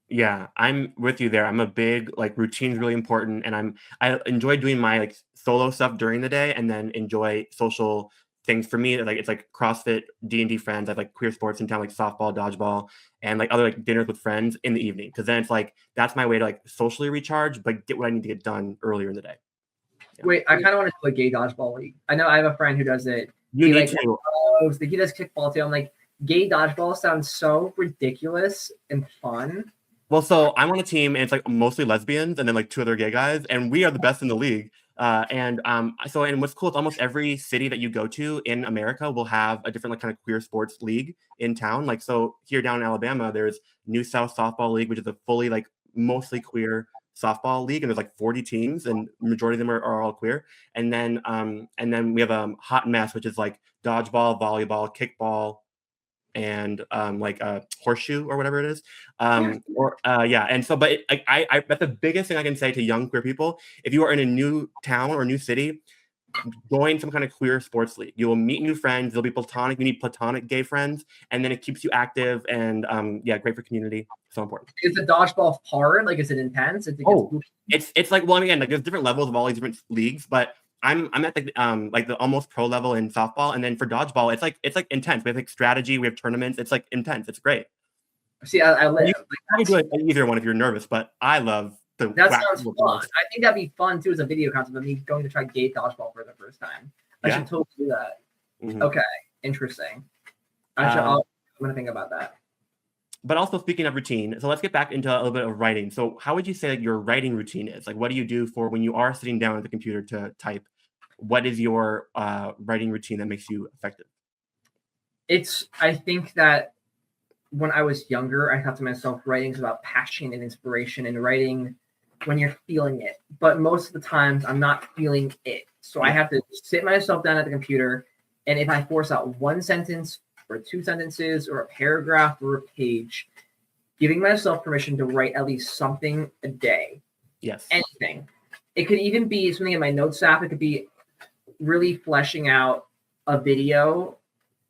Yeah, I'm with you there. I'm a big like routine's really important, and I enjoy doing my like solo stuff during the day, and then enjoy social things. For me, like it's like CrossFit, D&D friends. I have like queer sports in town, like softball, dodgeball, and like other like dinners with friends in the evening. Because then it's like that's my way to like socially recharge, but get what I need to get done earlier in the day. Yeah. Wait, I kind of want to do a gay dodgeball league. I know I have a friend who does it. You need to. He does kickball too. I'm like, gay dodgeball sounds so ridiculous and fun. Well, so I'm on a team and it's like mostly lesbians and then like 2 other gay guys, and we are the best in the league. And what's cool is almost every city that you go to in America will have a different like kind of queer sports league in town. Like so here down in Alabama, there's New South Softball League, which is a fully like mostly queer softball league, and there's like 40 teams, and the majority of them are all queer. And then we have a hot mess, which is like dodgeball, volleyball, kickball, and like a horseshoe or whatever it is. And so, but I that's the biggest thing I can say to young queer people. If you are in a new town or new city, join some kind of queer sports league. You will meet new friends. They'll be platonic. You need platonic gay friends, and then it keeps you active and great for community. So important. Is the dodgeball hard? Like, is it intense? It's like, well, again, like there's different levels of all these different leagues, but I'm at the almost pro level in softball, and then for dodgeball, it's like intense. We have like strategy, we have tournaments. It's like intense. It's great. See, I live. You do it either one if you're nervous, but I love the. That sounds fun. I think that'd be fun too as a video concept of me going to try gay dodgeball for the first time. I should totally do that. Okay, interesting. I'm gonna think about that. But also speaking of routine, so let's get back into a little bit of writing. So how would you say like your writing routine is? Like what do you do for when you are sitting down at the computer to type? What is your writing routine that makes you effective? I think that when I was younger, I thought to myself, writing is about passion and inspiration and writing when you're feeling it. But most of the times I'm not feeling it. So I have to sit myself down at the computer. And if I force out one sentence or 2 sentences or a paragraph or a page, giving myself permission to write at least something a day. Yes. Anything. It could even be something in my notes app. It could be really fleshing out a video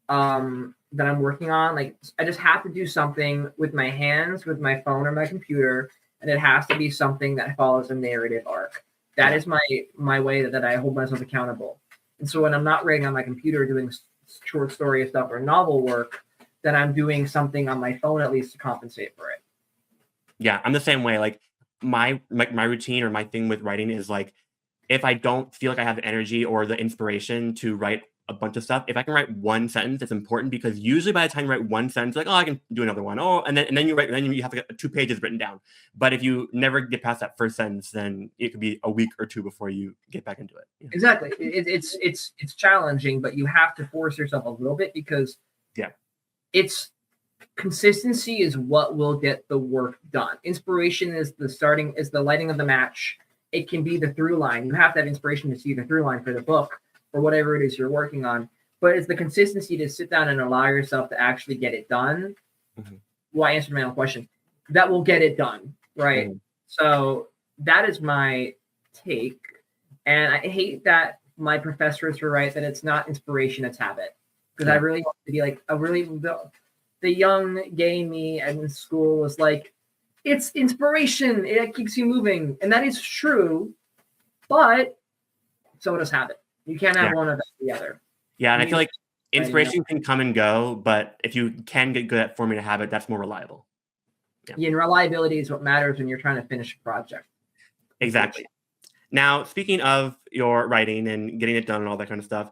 that I'm working on. Like I just have to do something with my hands, with my phone or my computer, and it has to be something that follows a narrative arc. That is my way that I hold myself accountable. And so when I'm not writing on my computer doing short story stuff or novel work, then I'm doing something on my phone at least to compensate for it. Yeah, I'm the same way. Like my routine or my thing with writing is like, if I don't feel like I have the energy or the inspiration to write a bunch of stuff, if I can write one sentence, it's important, because usually by the time you write one sentence, like, oh, I can do another one. Oh, and then you have to get 2 pages written down. But if you never get past that first sentence, then it could be a week or two before you get back into it. Yeah. Exactly. It's challenging, but you have to force yourself a little bit, because it's consistency is what will get the work done. Inspiration is the lighting of the match. It can be the through line. You have to have inspiration to see the through line for the book or whatever it is you're working on. But it's the consistency to sit down and allow yourself to actually get it done. Mm-hmm. Well, I answered my own question. That will get it done, right? Mm-hmm. So that is my take. And I hate that my professors were right that it's not inspiration, it's habit. Because I really want to be like the young gay me in school was like, it's inspiration. It keeps you moving. And that is true. But so does habit. You can't have one of the other. Yeah. And I feel like inspiration can come and go, but if you can get good at forming a habit, that's more reliable. Yeah, and reliability is what matters when you're trying to finish a project. Exactly. Now, speaking of your writing and getting it done and all that kind of stuff,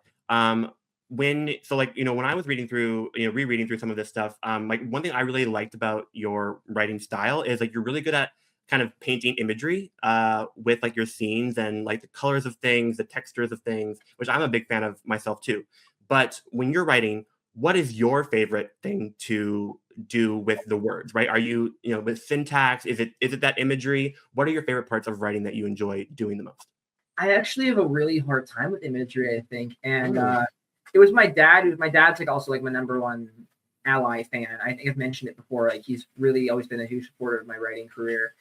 when I was reading through, rereading through some of this stuff, like one thing I really liked about your writing style is like you're really good at kind of painting imagery with like your scenes and like the colors of things, the textures of things, which I'm a big fan of myself too. But when you're writing, what is your favorite thing to do with the words, right? Are you, with syntax? Is it that imagery? What are your favorite parts of writing that you enjoy doing the most? I actually have a really hard time with imagery, I think. And it was my dad. My dad's like also like my number one ally fan. I think I've mentioned it before. Like he's really always been a huge supporter of my writing career.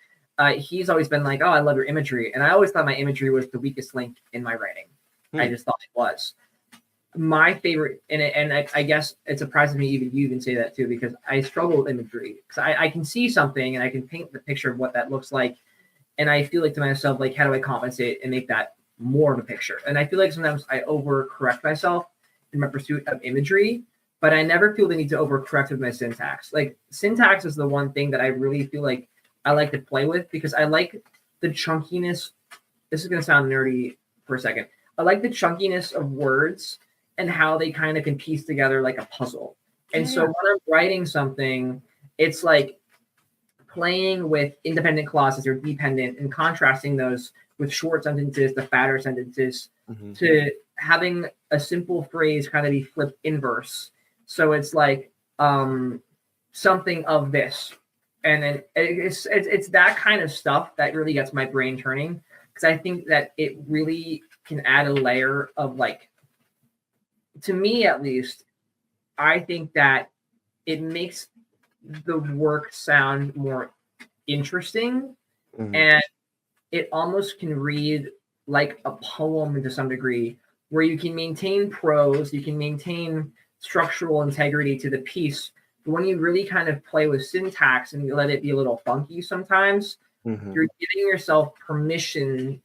He's always been like, oh, I love your imagery. And I always thought my imagery was the weakest link in my writing. I just thought it was. My favorite, and I guess it surprises me you even say that too, because I struggle with imagery. Because I can see something and I can paint the picture of what that looks like. And I feel like to myself, like, how do I compensate and make that more of a picture? And I feel like sometimes I overcorrect myself in my pursuit of imagery, but I never feel the need to overcorrect with my syntax. Like syntax is the one thing that I really feel like I like to play with, because I like the chunkiness. This is going to sound nerdy for a second. I like the chunkiness of words and how they kind of can piece together like a puzzle. And so when I'm writing something, it's like playing with independent clauses or dependent and contrasting those with short sentences, the fatter sentences, to having a simple phrase kind of be flipped inverse. So it's like something of this. And then it's that kind of stuff that really gets my brain turning, because I think that it really can add a layer of, like, to me at least, I think that it makes the work sound more interesting, and it almost can read like a poem to some degree, where you can maintain prose, you can maintain structural integrity to the piece. But when you really kind of play with syntax and you let it be a little funky sometimes, you're giving yourself permission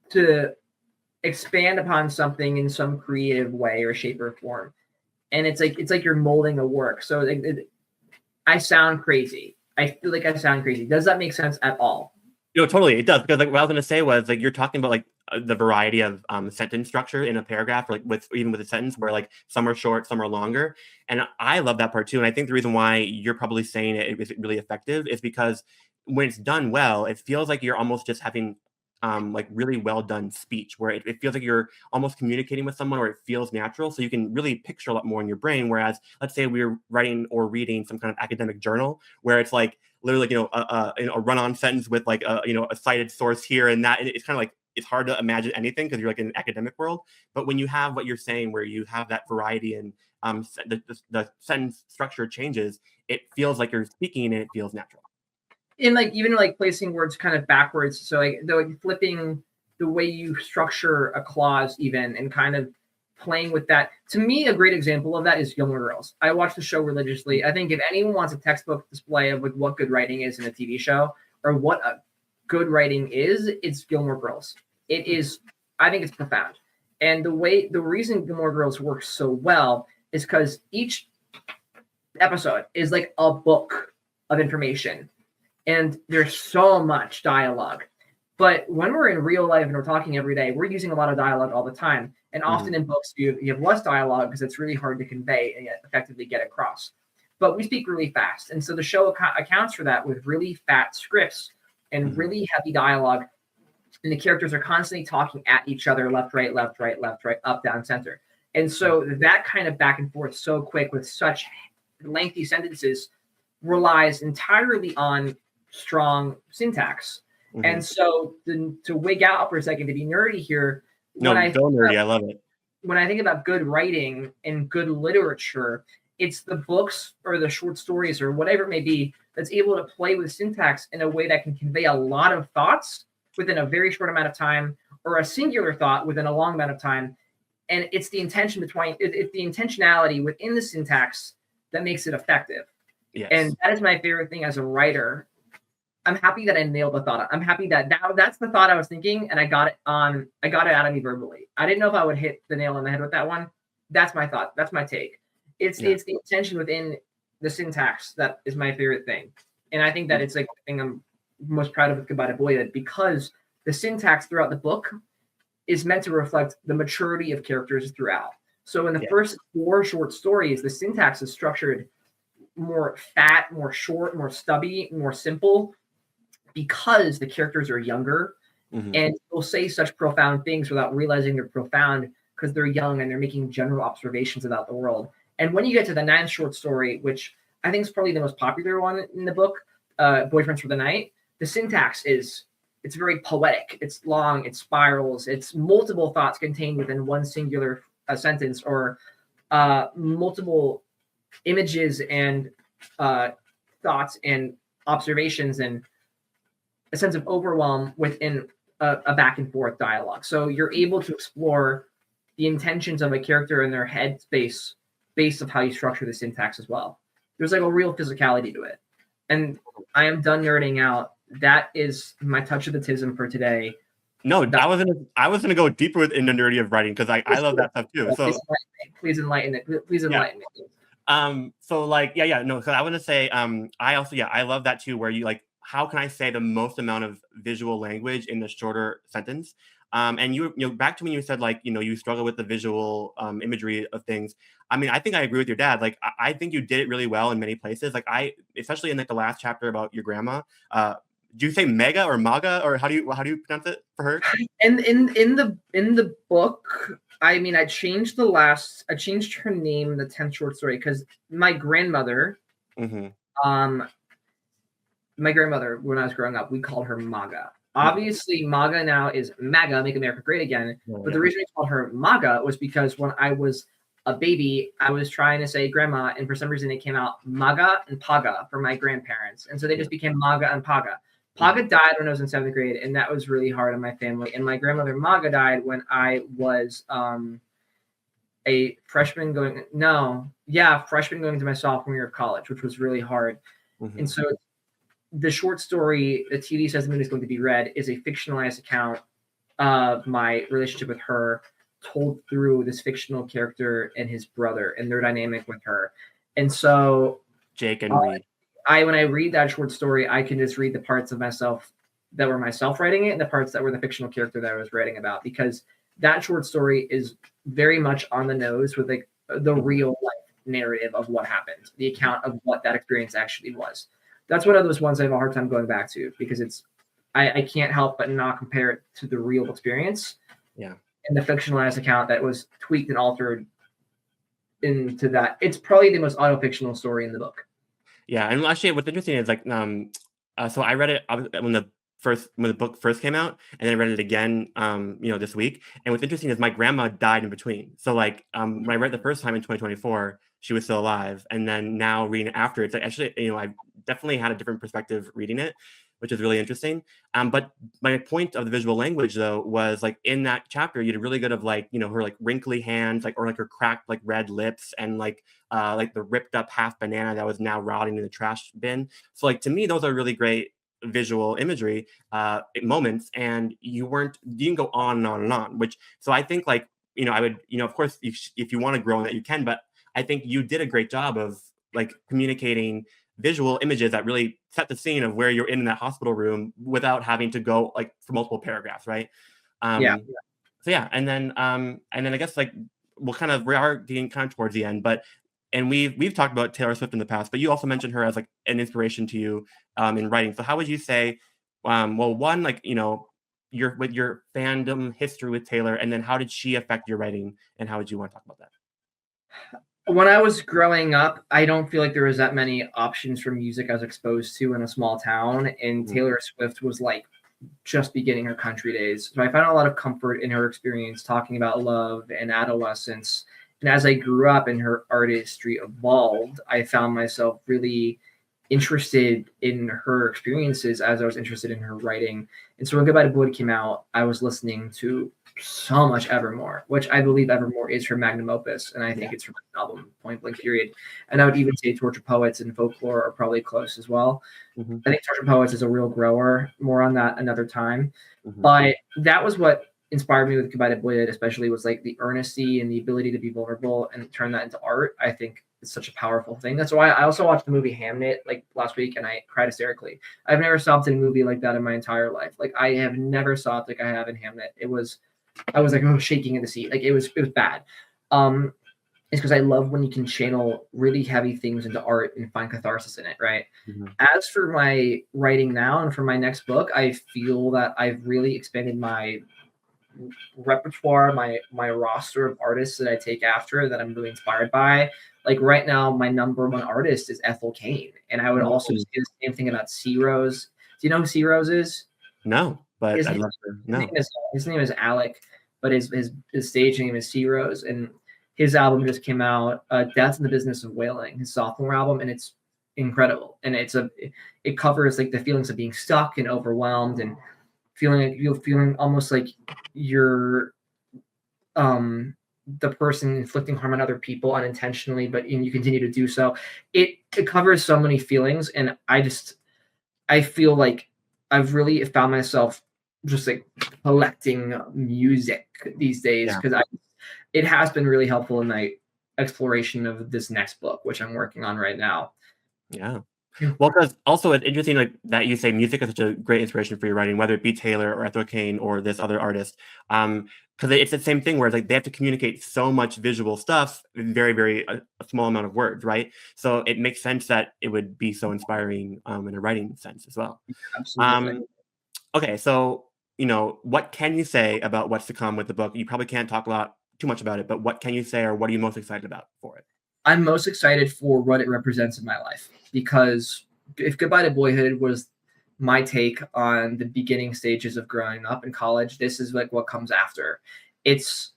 to expand upon something in some creative way or shape or form. And it's like you're molding a work. So I sound crazy. I feel like I sound crazy. Does that make sense at all? Totally, it does. Because like what I was going to say was, like, you're talking about like the variety of sentence structure in a paragraph, or like even with a sentence, where like some are short, some are longer. And I love that part too. And I think the reason why you're probably saying it is really effective is because when it's done well, it feels like you're almost just having like really well done speech, where it feels like you're almost communicating with someone, or it feels natural. So you can really picture a lot more in your brain. Whereas let's say we're writing or reading some kind of academic journal, where it's like literally, a run-on sentence with like a cited source here and that. And it's kind of like, it's hard to imagine anything because you're like in an academic world. But when you have what you're saying, where you have that variety and the sentence structure changes, it feels like you're speaking and it feels natural. And like even like placing words kind of backwards. So like flipping the way you structure a clause even, and kind of playing with that. To me, a great example of that is Gilmore Girls. I watch the show religiously. I think if anyone wants a textbook display of like what good writing is in a TV show, or what a good writing is, it's Gilmore Girls. It is, I think it's profound. And the reason Gilmore Girls works so well is because each episode is like a book of information, and there's so much dialogue. But when we're in real life and we're talking every day, we're using a lot of dialogue all the time. And often in books, you have less dialogue because it's really hard to convey and yet effectively get across. But we speak really fast. And so the show accounts for that with really fat scripts and really heavy dialogue. And the characters are constantly talking at each other, left, right, left, right, left, right, up, down, center. And so that kind of back and forth so quick with such lengthy sentences relies entirely on strong syntax. And so to wig out for a second, to be nerdy here. No, go nerdy. I love it. When I think about good writing and good literature, it's the books or the short stories or whatever it may be that's able to play with syntax in a way that can convey a lot of thoughts within a very short amount of time, or a singular thought within a long amount of time. And it's the intention it's the intentionality within the syntax that makes it effective. Yes. And that is my favorite thing as a writer. I'm happy that I nailed the thought. I'm happy that that's the thought I was thinking, and I got it out of me verbally. I didn't know if I would hit the nail on the head with that one. That's my thought. That's my take. It's the intention within the syntax that is my favorite thing. And I think that it's like the thing I'm most proud of about Boyhood, because the syntax throughout the book is meant to reflect the maturity of characters throughout. So in the first 4 short stories, the syntax is structured more fat, more short, more stubby, more simple, because the characters are younger and will say such profound things without realizing they're profound because they're young and they're making general observations about the world. And when you get to the 9th short story, which I think is probably the most popular one in the book, Boyfriends for the Night, the syntax it's very poetic. It's long, it spirals, it's multiple thoughts contained within one singular sentence, or multiple images and thoughts and observations, and a sense of overwhelm within a back and forth dialogue. So you're able to explore the intentions of a character in their head space based on how you structure the syntax as well. There's like a real physicality to it. And I am done nerding out. That is my touch of the tism for today. No, I was gonna go deeper in the nerdy of writing because I love that stuff too. So please enlighten it. Please enlighten me. So like no, because I want to say I also I love that too, where you like, how can I say the most amount of visual language in a shorter sentence? And you know, back to when you said like, you know, you struggle with the visual imagery of things. I mean, I think I agree with your dad. Like, I think you did it really well in many places. Like especially in like the last chapter about your grandma. Do you say mega or maga, or how do you pronounce it for her? And in the book, I mean, I changed her name in the 10th short story because my grandmother, when I was growing up, we called her Maga. Obviously, MAGA now is MAGA, Make America Great Again. But the reason we called her MAGA was because when I was a baby, I was trying to say grandma, and for some reason it came out MAGA and PAGA for my grandparents. And so they just became MAGA and PAGA. PAGA died when I was in 7th grade, and that was really hard on my family. And my grandmother MAGA died when I was a freshman going to my sophomore year of college, which was really hard. And so the short story, The TV Says the Moon is Going to Be Red, is a fictionalized account of my relationship with her, told through this fictional character and his brother and their dynamic with her. And so Jake and Reed. When I read that short story, I can just read the parts of myself that were myself writing it and the parts that were the fictional character that I was writing about, because that short story is very much on the nose with like the real life narrative of what happened, the account of what that experience actually was. That's one of those ones I have a hard time going back to, because I can't help but not compare it to the real experience. Yeah. And the fictionalized account that was tweaked and altered into that. It's probably the most auto-fictional story in the book. Yeah, and actually, what's interesting is like, so I read it when the book first came out, and then I read it again, this week. And what's interesting is my grandma died in between. So like, when I read it the first time in 2024, she was still alive, and then now reading it after, it's like actually, I definitely had a different perspective reading it, which is really interesting. But my point of the visual language though was like in that chapter, you did really good of like, her like wrinkly hands, like, or like her cracked like red lips, and like the ripped up half banana that was now rotting in the trash bin. So like, to me, those are really great visual imagery moments, and you didn't go on and on and on, which, so I think like, I would, of course, if you want to grow in that, you can, but I think you did a great job of like communicating visual images that really set the scene of where you're in that hospital room without having to go like for multiple paragraphs, right? Yeah. So yeah, and then I guess like we are getting kind of towards the end, but and we've talked about Taylor Swift in the past, but you also mentioned her as like an inspiration to you in writing. So how would you say, well, one, like, you know, your fandom history with Taylor, and then how did she affect your writing, and how would you want to talk about that? When I was growing up, I don't feel like there was that many options for music I was exposed to in a small town, and Mhm. Taylor Swift was like just beginning her country days. So I found a lot of comfort in her experience talking about love and adolescence. And as I grew up and her artistry evolved, I found myself really interested in her experiences as I was interested in her writing. And so when Goodbye to Boyhood came out, I was listening to so much Evermore, which I believe Evermore is her magnum opus. And I think Yeah. it's her best album, point blank period. And I would even say Torture Poets and Folklore are probably close as well. Hmm. I think Torture Poets is a real grower. More on that another time. Hmm. But that was what inspired me with Goodbye to Boyhood, especially was like the earnesty and the ability to be vulnerable and turn that into art. I think it's such a powerful thing. That's why I also watched the movie Hamnet like last week and I cried hysterically. I've never sobbed in a movie like that in my entire life. Like I have never sobbed like I have in Hamnet. I was like shaking in the seat. Like it was bad. It's because I love when you can channel really heavy things into art and find catharsis in it, right? Hmm. As for my writing now and for my next book, I feel that I've really expanded my repertoire, my roster of artists that I take after that I'm really inspired by. Like right now, my number one artist is Ethel Kane, and I would also say the same thing about C Rose. Do you know who C Rose is? No, but His I'd name, love to know. his name is Alec, but his stage name is C Rose, and his album just came out, Death in the Business of Whaling, his sophomore album, and it's incredible. And it covers like the feelings of being stuck and overwhelmed and feeling almost like you're the person inflicting harm on other people unintentionally, but you continue to do so. It covers so many feelings, and I feel like I've really found myself just like collecting music these days Yeah. because it has been really helpful in my exploration of this next book, which I'm working on right now. Yeah. Well, because also it's interesting, like that you say music is such a great inspiration for your writing, whether it be Taylor or Ethel Kane or this other artist. Because it's the same thing where it's like they have to communicate so much visual stuff in very a small amount of words, right? So it makes sense that it would be so inspiring in a writing sense as well. Absolutely. Um, okay, so you know, what can you say about what's to come with the book? You probably can't talk too much about it, but what can you say, or what are you most excited about for it? I'm most excited for what it represents in my life because if Goodbye to Boyhood was my take on the beginning stages of growing up in college, this is like what comes after. It's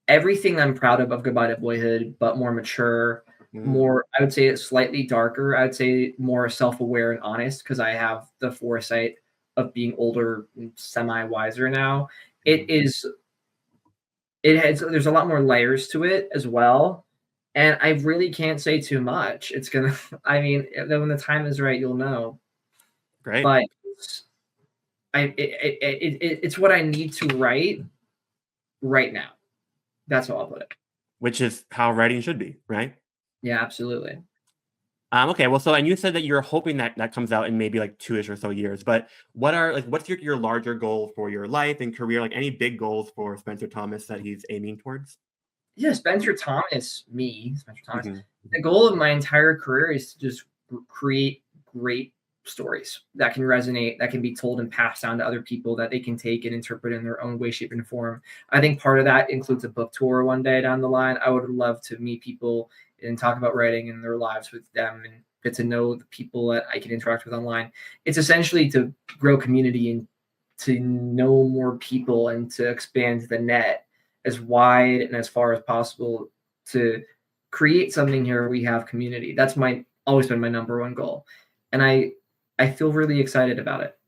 everything I'm proud of Goodbye to Boyhood, but more mature, Mm, more, I would say it's slightly darker. I would say more self-aware and honest because I have the foresight of being older and semi-wiser now. It mhm. is there's a lot more layers to it as well. And I really can't say too much. It's gonna I mean, when the time is right, you'll know. Great. But it's what I need to write right now. That's how I'll put it. Which is how writing should be, right? Yeah, absolutely. Okay, well, so and you said that you're hoping that that comes out in maybe like 2-ish or so years, but what's your larger goal for your life and career? Like any big goals for Spencer Thomas that he's aiming towards? Yeah, Spencer Thomas. Mhm, The mhm, goal of my entire career is to just create great stories that can resonate, that can be told and passed down to other people that they can take and interpret in their own way, shape, and form. I think part of that includes a book tour one day down the line. I would love to meet people and talk about writing and their lives with them and get to know the people that I can interact with online. It's essentially to grow community and to know more people and to expand the net as wide and as far as possible to create something here where we have community. That's my always been my number one goal. And I feel really excited about it.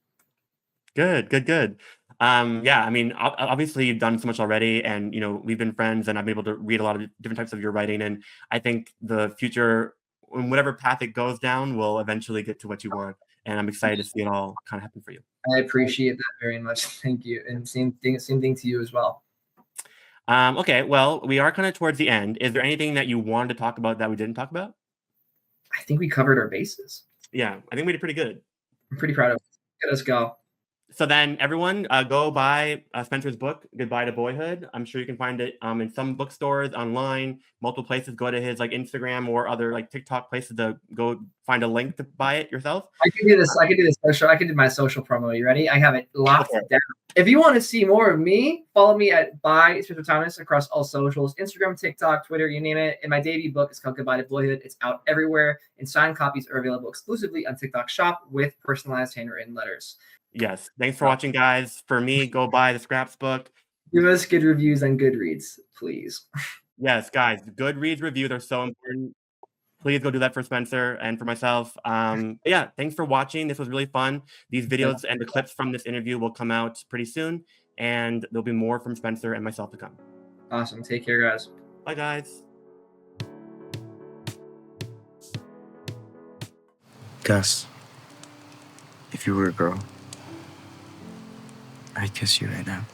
good. Yeah, I mean, obviously you've done so much already, and you know we've been friends, and I'm able to read a lot of different types of your writing, and I think the future, in whatever path it goes down, will eventually get to what you want, and I'm excited to see it all kind of happen for you. I appreciate that very much. Thank you. And same thing to you as well. Okay, well, we are kind of towards the end. Is there anything that you wanted to talk about that we didn't talk about? think we covered our bases. Yeah, I think we did pretty good. I'm pretty proud of us. Let us go. So then everyone go buy Spencer's book, Goodbye to Boyhood. I'm sure you can find it in some bookstores, online, multiple places. Go to his like Instagram or other like TikTok places to go find a link to buy it yourself. I can do this. I can do this social. I can do my social promo. You ready? I have it locked down. If you want to see more of me, follow me at by Spencer Thomas across all socials, Instagram, TikTok, Twitter, you name it. And my debut book is called Goodbye to Boyhood. It's out everywhere, and signed copies are available exclusively on TikTok Shop with personalized handwritten letters. Yes. Thanks for watching, guys. For me, go buy the Scraps book. Give us good reviews on Goodreads, please. Yes, guys. Goodreads reviews are so important. Please go do that for Spencer and for myself. Yeah, thanks for watching. This was really fun. These videos and the clips from this interview will come out pretty soon, and there'll be more from Spencer and myself to come. Awesome. Take care, guys. Bye, guys. Gus, if you were a girl, I'd kiss you right now.